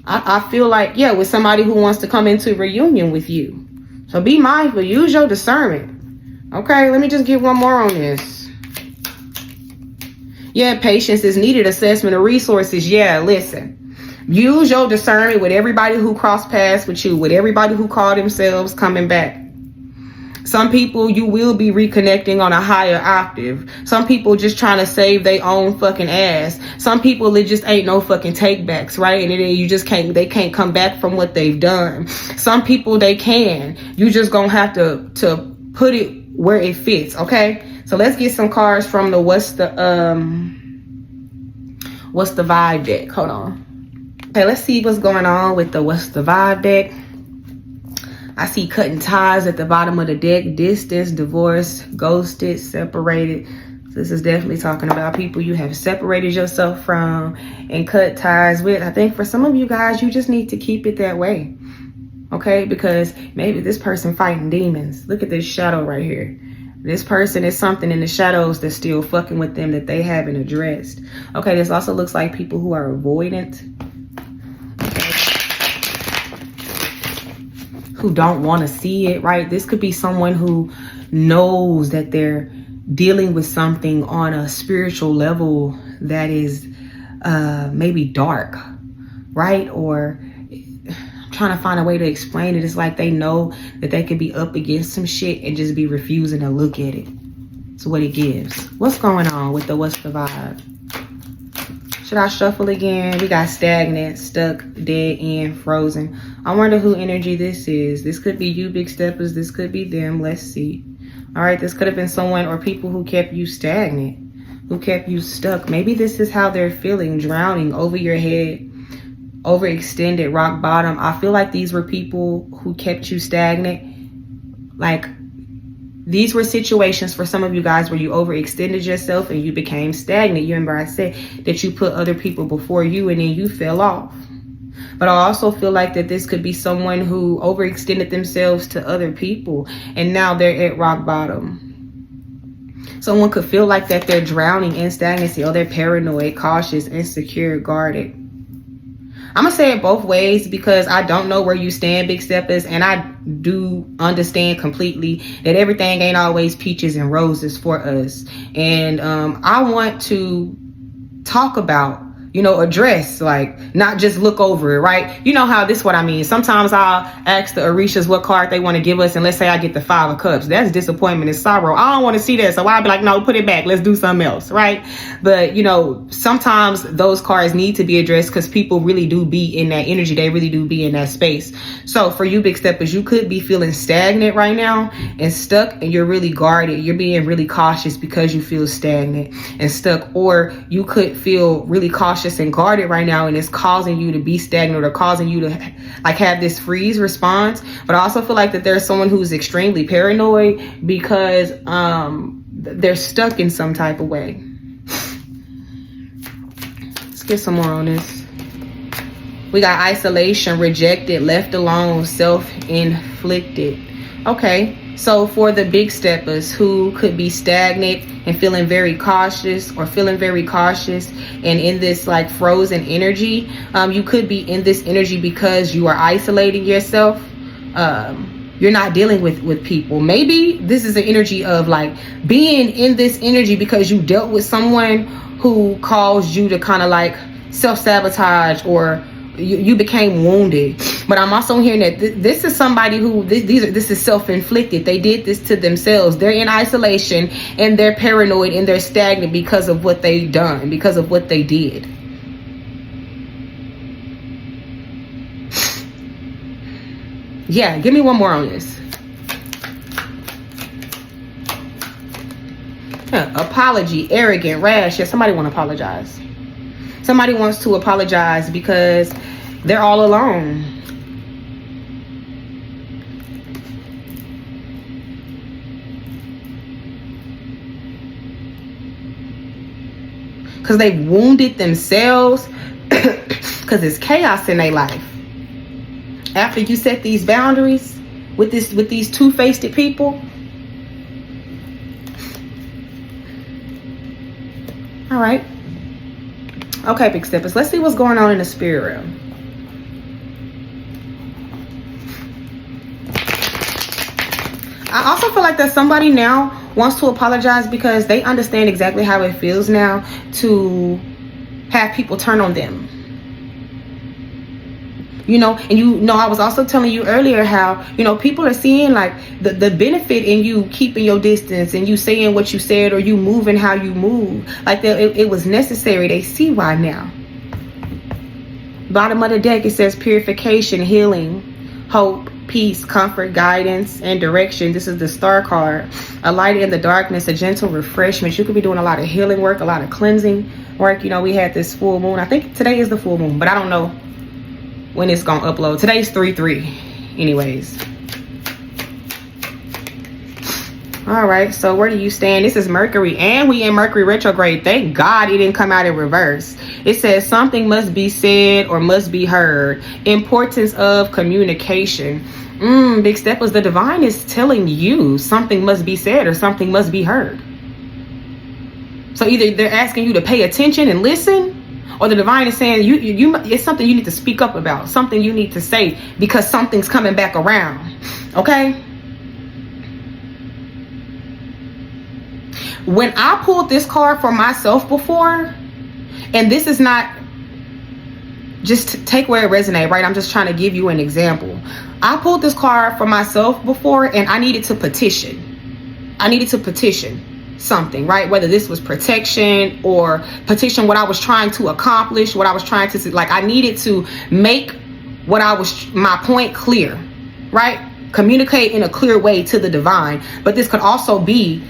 I feel like, yeah, with somebody who wants to come into reunion with you. So be mindful. Use your discernment. Okay, let me just get one more on this. Yeah, patience is needed. Assessment of resources. Yeah, listen. Use your discernment with everybody who crossed paths with you, with everybody who call themselves coming back. Some people you will be reconnecting on a higher octave. Some people just trying to save their own fucking ass. Some people, it just ain't no fucking takebacks, right? And you just they can't come back from what they've done. Some people, they can. You just gonna have to put it where it fits, okay? So let's get some cards from the what's the vibe deck. Hold on. Okay, let's see what's going on with the what's the vibe deck. I see cutting ties at the bottom of the deck. Distance, divorce, ghosted, separated. So this is definitely talking about people you have separated yourself from and cut ties with. I think for some of you guys, you just need to keep it that way. Okay, because maybe this person fighting demons. Look at this shadow right here. This person is something in the shadows that's still fucking with them that they haven't addressed. Okay, this also looks like people who are avoidant. Who don't want to see it, right? This could be someone who knows that they're dealing with something on a spiritual level that is maybe dark, right? Or I'm trying to find a way to explain it. It's like they know that they could be up against some shit and just be refusing to look at it. It's what it gives. What's going on with the what's the vibe? Should I shuffle again? We got stagnant, stuck, dead end, frozen. I wonder who energy this is. This could be you, big steppers. This could be them. Let's see. All right, this could have been someone or people who kept you stagnant, who kept you stuck. Maybe this is how they're feeling, drowning over your head, overextended, rock bottom. I feel like these were people who kept you stagnant. Like, these were situations for some of you guys where you overextended yourself and you became stagnant. You remember I said that you put other people before you and then you fell off. But I also feel like that this could be someone who overextended themselves to other people and now they're at rock bottom. Someone could feel like that they're drowning in stagnancy, or they're paranoid, cautious, insecure, guarded. I'm gonna say it both ways because I don't know where you stand, big steppers, and I do understand completely that everything ain't always peaches and roses for us. And I want to talk about, you know, address, like, not just look over it, right? You know how this what I mean. Sometimes I'll ask the Orishas what card they want to give us, and let's say I get the 5 of Cups. That's disappointment and sorrow. I don't want to see that, so I'll be like, no, put it back. Let's do something else, right? But, you know, sometimes those cards need to be addressed because people really do be in that energy. They really do be in that space. So for you, big steppers, you could be feeling stagnant right now and stuck, and you're really guarded. You're being really cautious because you feel stagnant and stuck, or you could feel really cautious and guarded right now, and it's causing you to be stagnant or causing you to like have this freeze response. But I also feel like that there's someone who's extremely paranoid because they're stuck in some type of way. Let's get some more on this. We got isolation, rejected, left alone, self-inflicted. Okay, so for the big steppers who could be stagnant and feeling very cautious, or feeling very cautious and in this like frozen energy, you could be in this energy because you are isolating yourself. You're not dealing with people. Maybe this is an energy of like being in this energy because you dealt with someone who caused you to kind of like self-sabotage, or you became wounded. But I'm also hearing that this is somebody who this is self-inflicted. They did this to themselves. They're in isolation and they're paranoid and they're stagnant because of what they've done, because of what they did. Yeah, give me one more on this. Yeah, apology, arrogant, rash. Yeah, somebody want to apologize. Somebody wants to apologize because they're all alone. Because they wounded themselves because it's chaos in their life. After you set these boundaries with these two-faced people. All right. Okay, big steppers. Let's see what's going on in the spirit realm. like that somebody now wants to apologize because they understand exactly how it feels now to have people turn on them. You know, and you know, I was also telling you earlier how, you know, people are seeing like the benefit in you keeping your distance and you saying what you said or you moving how you move. Like it was necessary. They see why now. Bottom of the deck, it says purification, healing, hope, peace, comfort, guidance, and direction. This is the star card. A light in the darkness, a gentle refreshment. You could be doing a lot of healing work, a lot of cleansing work. You know, we had this full moon. I think today is the full moon, but I don't know when it's gonna upload. Today's 3/3 anyways. All right, so where do you stand? This is Mercury, and we in Mercury retrograde. Thank God it didn't come out in reverse. It says something must be said or must be heard. Importance of communication. Big steppers, the divine is telling you something must be said or something must be heard. So either they're asking you to pay attention and listen, or the divine is saying you it's something you need to speak up about, something you need to say because something's coming back around. Okay? When I pulled this card for myself before, and this is not, just take where it resonates, right? I'm just trying to give you an example. I pulled this card for myself before and I needed to petition. I needed to petition something, right? Whether this was protection or petition what I was trying to accomplish, what I was trying to, like, I needed to make my point clear, right? Communicate in a clear way to the divine. But this could also be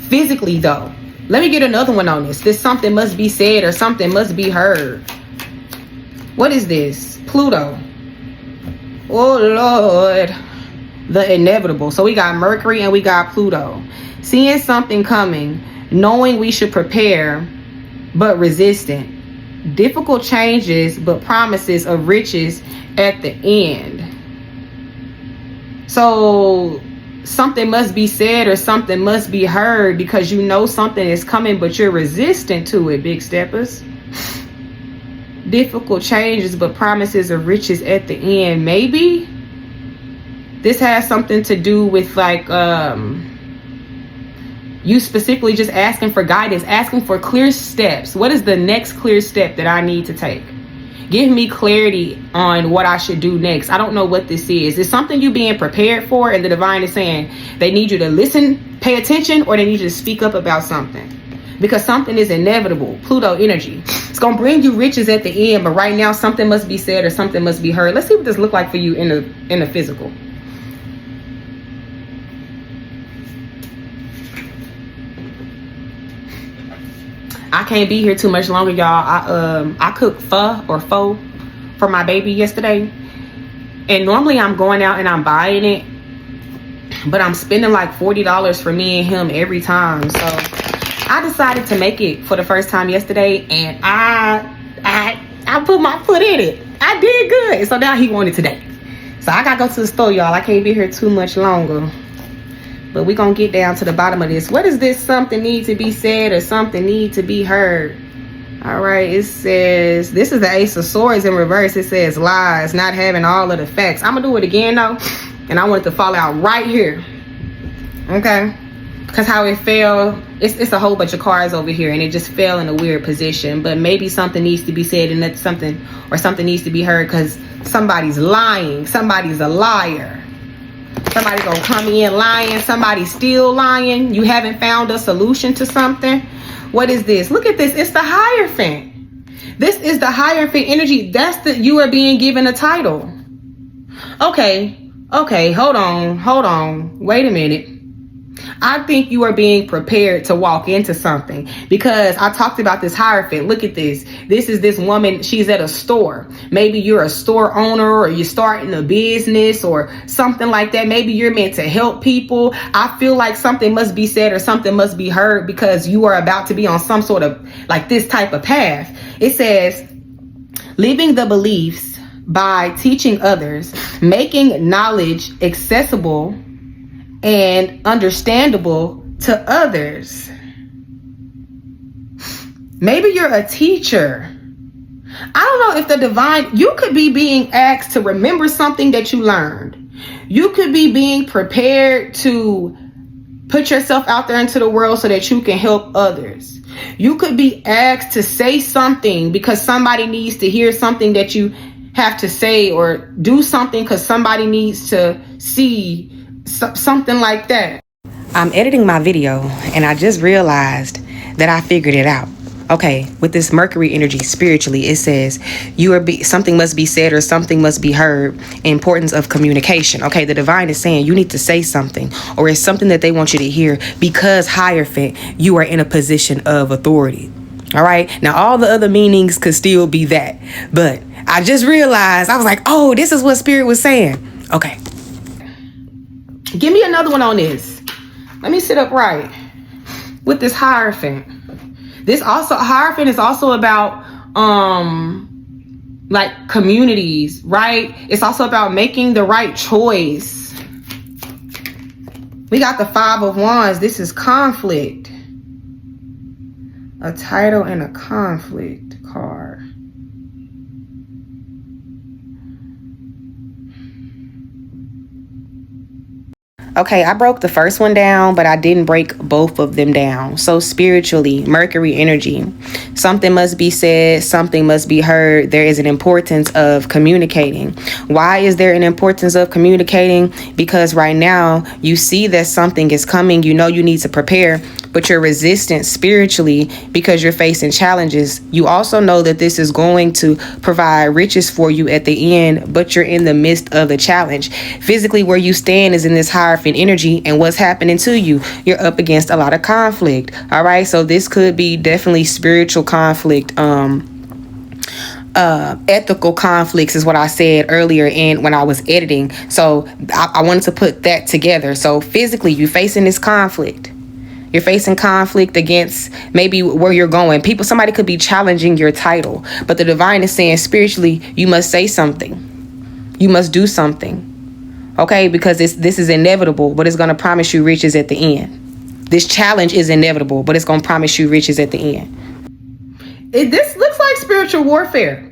physically though. Let me get another one on this. This something must be said or something must be heard. What is this? Pluto. Oh Lord. The inevitable. So we got Mercury and we got Pluto. Seeing something coming, knowing we should prepare, but resistant. Difficult changes, but promises of riches at the end. So something must be said or something must be heard because you know something is coming, but you're resistant to it, big steppers. Difficult changes, but promises of riches at the end. Maybe this has something to do with like you specifically just asking for guidance, asking for clear steps. What is the next clear step that I need to take? Give me clarity on what I should do next. I don't know what this is. Is something you being prepared for and the divine is saying they need you to listen, pay attention, or they need you to speak up about something? Because something is inevitable. Pluto energy. It's going to bring you riches at the end, but right now something must be said or something must be heard. Let's see what this look like for you in the physical. I can't be here too much longer, y'all. I cooked pho for my baby yesterday. And normally I'm going out and I'm buying it. But I'm spending like $40 for me and him every time. So I decided to make it for the first time yesterday. And I put my foot in it. I did good. So now he wanted today. So I got to go to the store, y'all. I can't be here too much longer. But we're going to get down to the bottom of this. What is this something need to be said or something need to be heard? All right. It says, this is the Ace of Swords in reverse. It says lies, not having all of the facts. I'm going to do it again, though. And I want it to fall out right here. Okay. Because how it fell, it's a whole bunch of cards over here. And it just fell in a weird position. But maybe something needs to be said and that's something, or something needs to be heard because somebody's lying. Somebody's a liar. Somebody's gonna come in lying. Somebody's still lying. You haven't found a solution to something. What is this? Look at this. It's the Hierophant. This is the Hierophant energy. You are being given a title. Okay, hold on. Wait a minute. I think you are being prepared to walk into something because I talked about this Hierophant. Look at this. This is this woman. She's at a store. Maybe you're a store owner or you're starting a business or something like that. Maybe you're meant to help people. I feel like something must be said or something must be heard because you are about to be on some sort of like this type of path. It says, leaving the beliefs by teaching others, making knowledge accessible and understandable to others. Maybe you're a teacher. I don't know if the divine, you could be being asked to remember something that you learned. You could be being prepared to Put yourself out there into the world so that you can help others. You could be asked to say something because somebody needs to hear something that you have to say, or do something because somebody needs to see something like that. I'm editing my video and I just realized that I figured it out. Okay, with this Mercury energy spiritually, it says something must be said or something must be heard. Importance of communication. Okay, the divine is saying you need to say something, or it's something that they want you to hear, because Hierophant, you are in a position of authority. All right, now all the other meanings could still be that, but I just realized, I was like, oh, this is what Spirit was saying. Okay, give me another one on this. Let me sit up right with this Hierophant. Hierophant is also about like communities, right? It's also about making the right choice. We got the 5 of Wands. This is conflict. A title and a conflict card. Okay, I broke the first one down, but I didn't break both of them down. So spiritually, Mercury energy, something must be said, something must be heard. There is an importance of communicating. Why is there an importance of communicating? Because right now you see that something is coming. You know you need to prepare, but you're resistant spiritually because you're facing challenges. You also know that this is going to provide riches for you at the end, but you're in the midst of the challenge. Physically, where you stand is in this Hierophant energy, and what's happening to you, you're up against a lot of conflict. All right, so this could be definitely spiritual conflict. Ethical conflicts is what I said earlier and when I was editing. So I wanted to put that together. So physically, you're facing this conflict. You're facing conflict against maybe where you're going. Somebody could be challenging your title, but the divine is saying spiritually, you must say something. You must do something. Okay, because this is inevitable, but it's going to promise you riches at the end. This challenge is inevitable, but it's going to promise you riches at the end. This looks like spiritual warfare.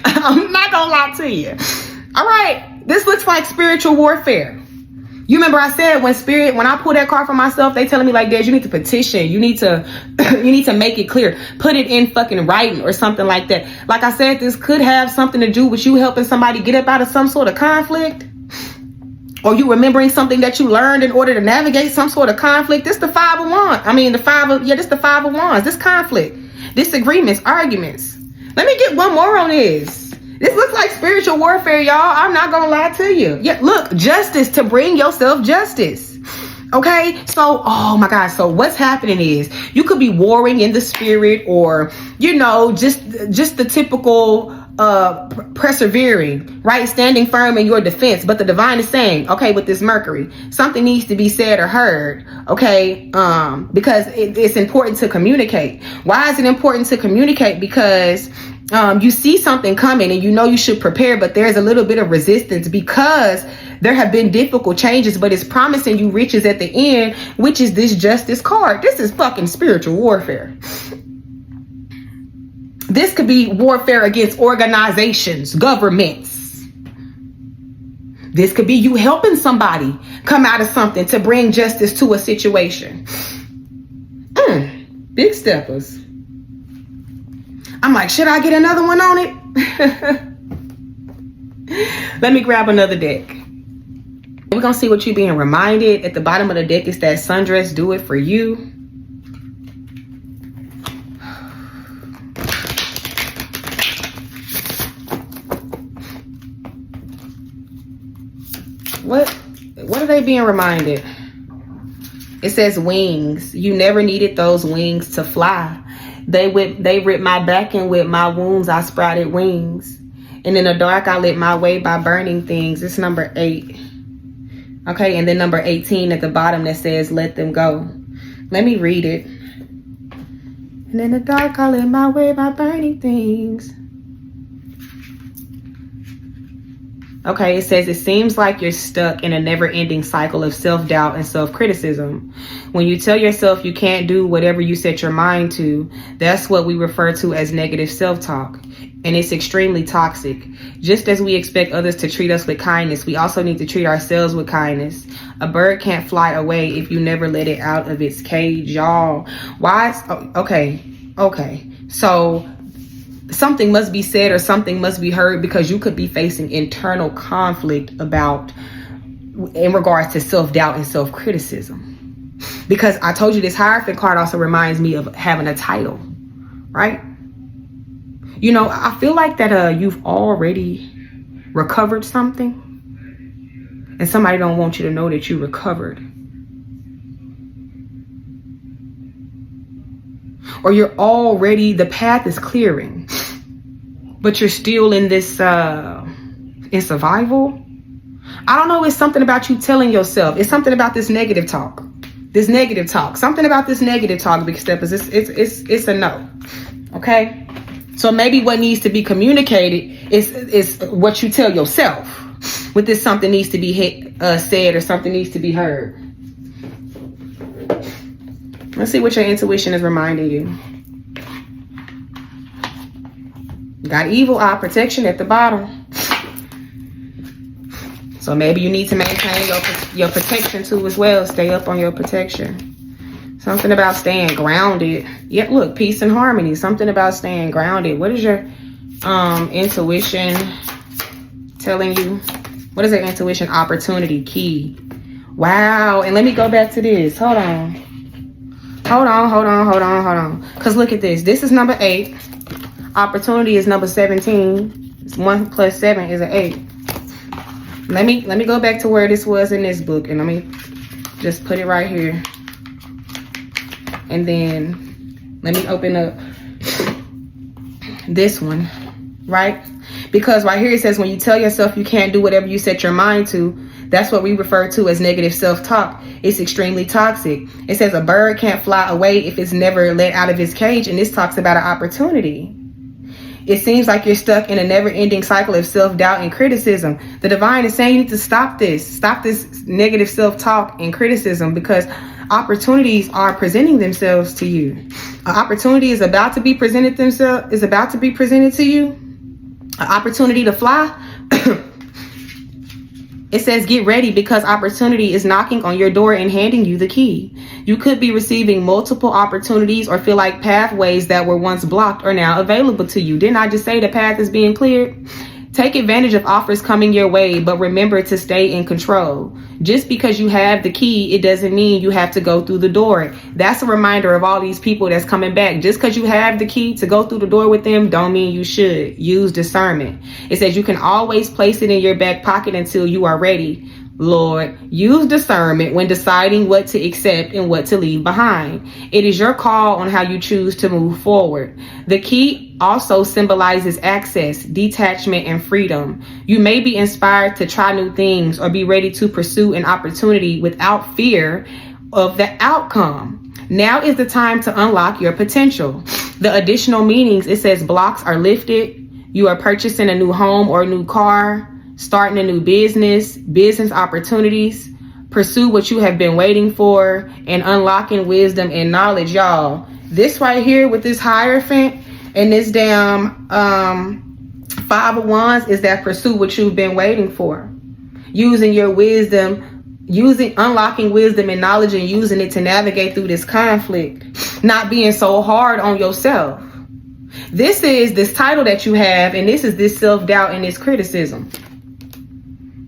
I'm not going to lie to you. All right, this looks like spiritual warfare. You remember I said when I pull that card for myself, they telling me like, Des, you need to petition. You need to make it clear. Put it in fucking writing or something like that. Like I said, this could have something to do with you helping somebody get up out of some sort of conflict. Or you remembering something that you learned in order to navigate some sort of conflict. This the 5 of Wands. This the 5 of Wands. This conflict, disagreements, arguments. Let me get one more on this. This looks like spiritual warfare, y'all. I'm not gonna lie to you. Yeah, look, justice, to bring yourself justice. Okay, so, oh my God. So what's happening is you could be warring in the spirit, or, just the typical persevering, right? Standing firm in your defense. But the divine is saying, okay, with this Mercury, something needs to be said or heard. Okay. Because it's important to communicate. Why is it important to communicate? Because you see something coming and you know you should prepare, but there's a little bit of resistance because there have been difficult changes, but it's promising you riches at the end, which is this Justice card. This is fucking spiritual warfare. This could be warfare against organizations, governments. This could be you helping somebody come out of something to bring justice to a situation. Big steppers. I'm like, should I get another one on it? Let me grab another deck. We're going to see what you're being reminded. At the bottom of the deck is that sundress, do it for you. What are they being reminded? It says wings. You never needed those wings to fly. They ripped my back, and with my wounds I sprouted wings. And in the dark I lit my way by burning things. It's number 8. Okay, and then number 18 at the bottom that says let them go. Let me read it. And in the dark I lit my way by burning things. Okay, it says it seems like you're stuck in a never-ending cycle of self-doubt and self-criticism. When you tell yourself you can't do whatever you set your mind to, that's what we refer to as negative self-talk. And it's extremely toxic. Just as we expect others to treat us with kindness, we also need to treat ourselves with kindness. A bird can't fly away if you never let it out of its cage, y'all. Why? Okay. So something must be said or something must be heard, because you could be facing internal conflict in regards to self-doubt and self-criticism. Because I told you this Hierophant card also reminds me of having a title, right? You know, I feel like that you've already recovered something, and somebody don't want you to know that you recovered. Or you're already, the path is clearing, but you're still in this, in survival. I don't know, it's something about you telling yourself. It's something about this negative talk. Something about this negative talk, Big Steppers. It's a no. Okay? So maybe what needs to be communicated is what you tell yourself. With this, something needs to be said or something needs to be heard. Let's see what your intuition is reminding you. Got evil eye protection at the bottom. So maybe you need to maintain your protection too as well. Stay up on your protection. Something about staying grounded. Yeah, look, peace and harmony. Something about staying grounded. What is your intuition telling you? What is your intuition? Opportunity key. Wow. And let me go back to this. Hold on. Because look at this. This is number 8. Opportunity is number 17. 1 plus 7 is an 8. Let me go back to where this was in this book, and let me just put it right here. And then let me open up this one, right? Because right here it says when you tell yourself you can't do whatever you set your mind to, that's what we refer to as negative self-talk. It's extremely toxic. It says a bird can't fly away if it's never let out of its cage, and this talks about an opportunity. It seems like you're stuck in a never-ending cycle of self-doubt and criticism. The divine is saying you need to stop this negative self-talk and criticism, because opportunities are presenting themselves to you. An opportunity is about to be presented to you. An opportunity to fly. It says get ready, because opportunity is knocking on your door and handing you the key. You could be receiving multiple opportunities or feel like pathways that were once blocked are now available to you. Didn't I just say the path is being cleared? Take advantage of offers coming your way, but remember to stay in control. Just because you have the key, it doesn't mean you have to go through the door. That's a reminder of all these people that's coming back. Just because you have the key to go through the door with them, don't mean you should. Use discernment. It says you can always place it in your back pocket until you are ready. Lord, use discernment when deciding what to accept and what to leave behind. It is your call on how you choose to move forward. The key also symbolizes access, detachment, and freedom. You may be inspired to try new things or be ready to pursue an opportunity without fear of the outcome. Now is the time to unlock your potential. The additional meanings, it says blocks are lifted. You are purchasing a new home or a new car, starting a new business opportunities, pursue what you have been waiting for, and unlocking wisdom and knowledge. Y'all, this right here with this Hierophant and this damn 5 of Wands is that pursue what you've been waiting for. Using your wisdom, unlocking wisdom and knowledge and using it to navigate through this conflict. Not being so hard on yourself. This is this title that you have, and this is this self-doubt and this criticism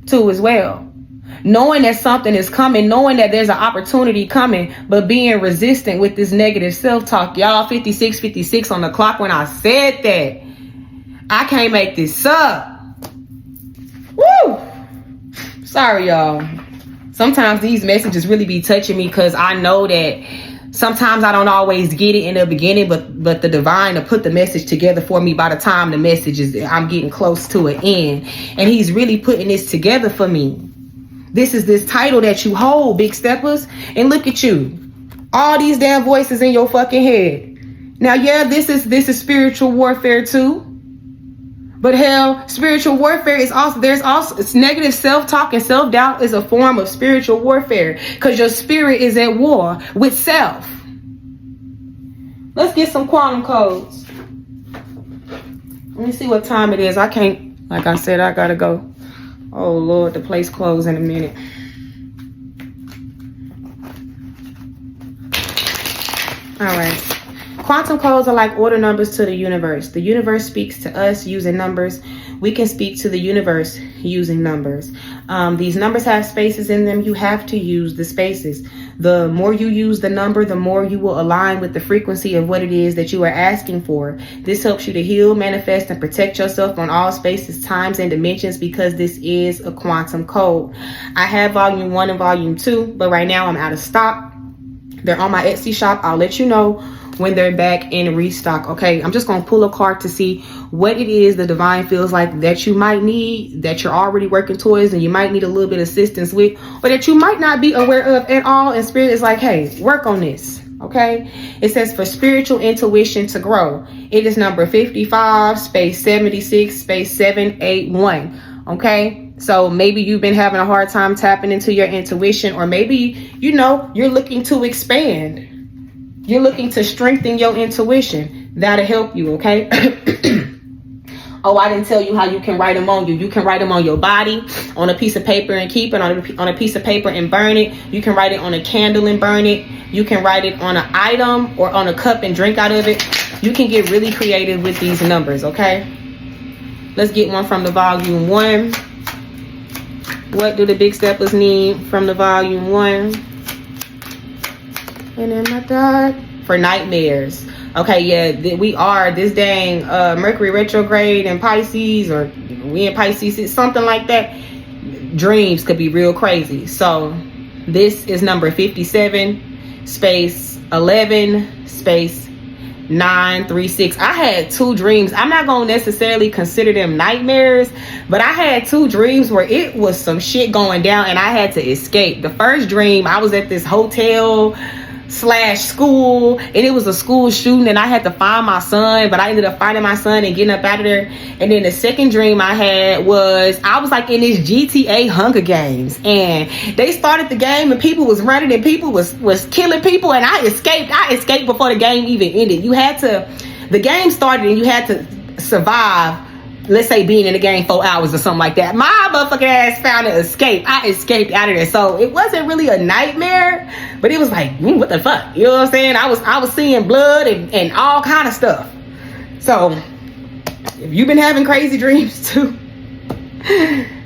too as well. Knowing that something is coming, knowing that there's an opportunity coming, but being resistant with this negative self-talk. Y'all, 56:56 on the clock when I said that. I can't make this up. Woo! Sorry, y'all. Sometimes these messages really be touching me, because I know that sometimes I don't always get it in the beginning, but the divine to put the message together for me by the time the message is, I'm getting close to an end. And he's really putting this together for me. This is this title that you hold, Big Steppers. And look at you. All these damn voices in your fucking head. Now, yeah, this is spiritual warfare too. But hell, spiritual warfare is also, it's negative self-talk and self-doubt is a form of spiritual warfare because your spirit is at war with self. Let's get some quantum codes. Let me see what time it is. I can't, like I said, I gotta go. Oh Lord, the place closed in a minute. All right. Quantum codes are like order numbers to the universe. The universe speaks to us using numbers. We can speak to the universe using numbers. These numbers have spaces in them. You have to use the spaces. The more you use the number, the more you will align with the frequency of what it is that you are asking for. This helps you to heal, manifest, and protect yourself on all spaces, times, and dimensions because this is a quantum code. I have volume 1 and volume 2, but right now I'm out of stock. They're on my Etsy shop. I'll let you know when they're back in restock. Okay, I'm just going to pull a card to see what it is the divine feels like that you might need, that you're already working towards, and you might need a little bit of assistance with, or that you might not be aware of at all. And spirit is like, hey, work on this. Okay, it says for spiritual intuition to grow. It is number 55 space 76 space 781. Okay, so maybe you've been having a hard time tapping into your intuition, or maybe, you know, you're looking to expand. You're looking to strengthen your intuition. That'll help you, okay? Oh, I didn't tell you how you can write them on you. You can write them on your body, on a piece of paper and keep it, on a piece of paper and burn it. You can write it on a candle and burn it. You can write it on an item or on a cup and drink out of it. You can get really creative with these numbers, okay? Let's get one from the volume 1. What do the big steppers need from the volume 1? And then my God, for nightmares. Okay, yeah, we are this dang Mercury retrograde in Pisces, or we in Pisces, it's something like that. Dreams could be real crazy. So this is number 57 space 11 space 936. I had 2 dreams. I'm not gonna necessarily consider them nightmares, but I had 2 dreams where it was some shit going down and I had to escape. The first dream, I was at this hotel / school, and it was a school shooting, and I had to find my son, but I ended up finding my son and getting up out of there. And then the second dream I had was I was like in this GTA Hunger Games, and they started the game and people was running and people was killing people, and I escaped before the game even ended. The game started and you had to survive, let's say being in the game 4 hours or something like that. My motherfucking ass found an escape. I escaped out of there. So it wasn't really a nightmare, but it was like, what the fuck? You know what I'm saying? I was seeing blood and all kind of stuff. So if you've been having crazy dreams too,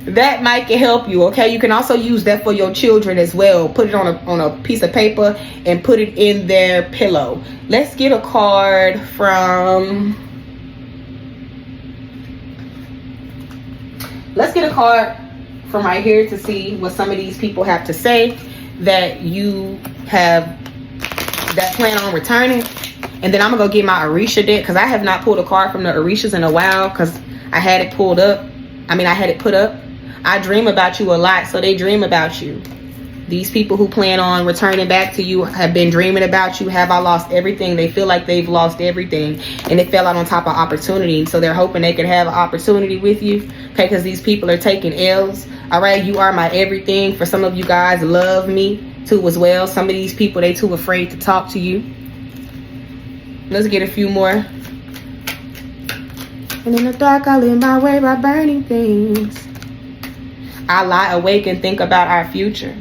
that might can help you. Okay, you can also use that for your children as well. Put it on a piece of paper and put it in their pillow. Let's get a card from... Let's get a card from right here to see what some of these people have to say that you have that plan on returning. And then I'm gonna go get my Orisha deck, because I have not pulled a card from the Orishas in a while because I had it pulled up. I had it put up. I dream about you a lot, so they dream about you. These people who plan on returning back to you have been dreaming about you. Have I lost everything? They feel like they've lost everything and it fell out on top of opportunity. So they're hoping they can have an opportunity with you. Okay, because these people are taking L's. All right, you are my everything. For some of you guys, love me too as well. Some of these people, they too afraid to talk to you. Let's get a few more. And in the dark, I live my way by burning things. I lie awake and think about our future.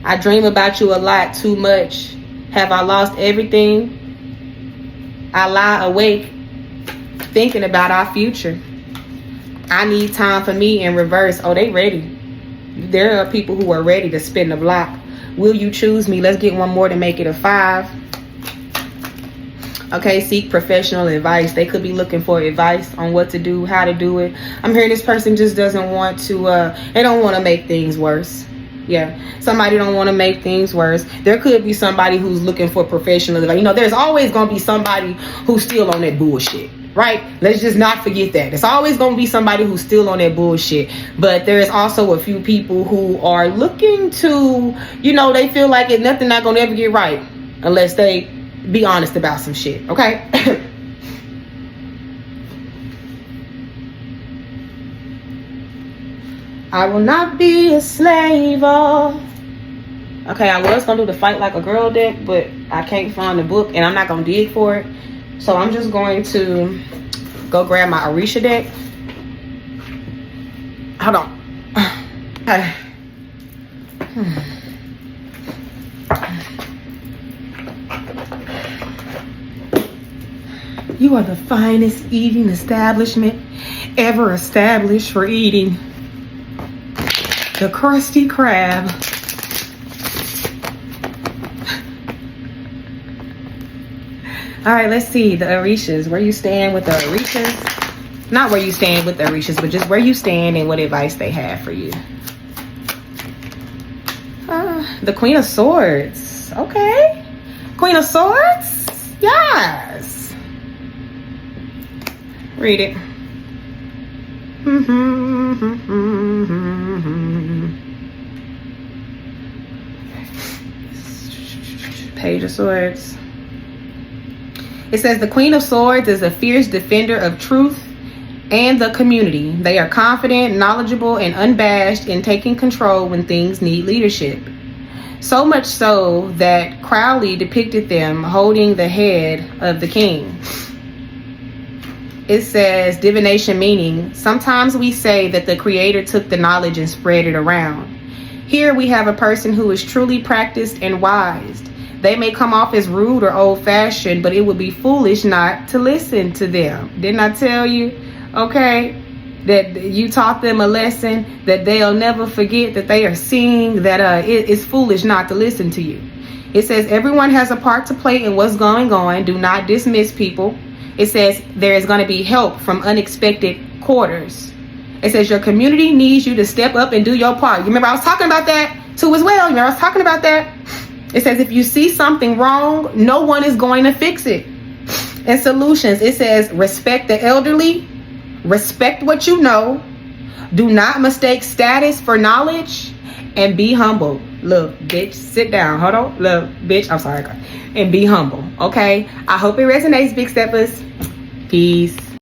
I dream about you a lot, too much. Have I lost everything? I lie awake thinking about our future. I need time for me in reverse. Oh, they ready. There are people who are ready to spin the block. Will you choose me? Let's get one more to make it a 5. Okay, seek professional advice. They could be looking for advice on what to do, how to do it. I'm hearing this person just doesn't want to, they don't want to make things worse. Yeah, somebody don't want to make things worse. There could be somebody who's looking for professional advice. You know, there's always going to be somebody who's still on that bullshit, right? Let's just not forget that. There's always going to be somebody who's still on that bullshit. But there's also a few people who are looking to, you know, they feel like nothing not going to ever get right unless they be honest about some shit, okay? I will not be a slave of. Okay, I was gonna do the Fight Like a Girl deck, but I can't find the book and I'm not gonna dig for it. So I'm just going to go grab my 𝚑𝚎𝚘 deck. Hold on. Okay. You are the finest eating establishment ever established for eating the Krusty Krab. All right, let's see the 𝚑𝚘𝚘s. Where you stand with the 𝚑𝚑𝚘𝚘s? Not where you stand with the 𝚑𝚑𝚘𝚘s, but just where you stand and what advice they have for you. The Queen of Swords. Okay. Queen of Swords? Yes. Read it. Page of Swords. It says the Queen of Swords is a fierce defender of truth and the community. They are confident, knowledgeable, and unabashed in taking control when things need leadership. So much so that Crowley depicted them holding the head of the king. It says divination, meaning sometimes we say that the creator took the knowledge and spread it around. Here we have a person who is truly practiced and wise. They may come off as rude or old-fashioned, but it would be foolish not to listen to them. Didn't I tell you, okay, that you taught them a lesson that they'll never forget, that they are seeing that it's foolish not to listen to you. It says everyone has a part to play in what's going on. Do not dismiss people. It says there is going to be help from unexpected quarters. It says your community needs you to step up and do your part. You remember I was talking about that too as well. You remember I was talking about that? It says if you see something wrong, no one is going to fix it. And solutions, it says respect the elderly, respect what you know, do not mistake status for knowledge, and be humble. Look, bitch, sit down. Hold on. Look, bitch, I'm sorry. And be humble, okay? I hope it resonates, big steppers. Peace.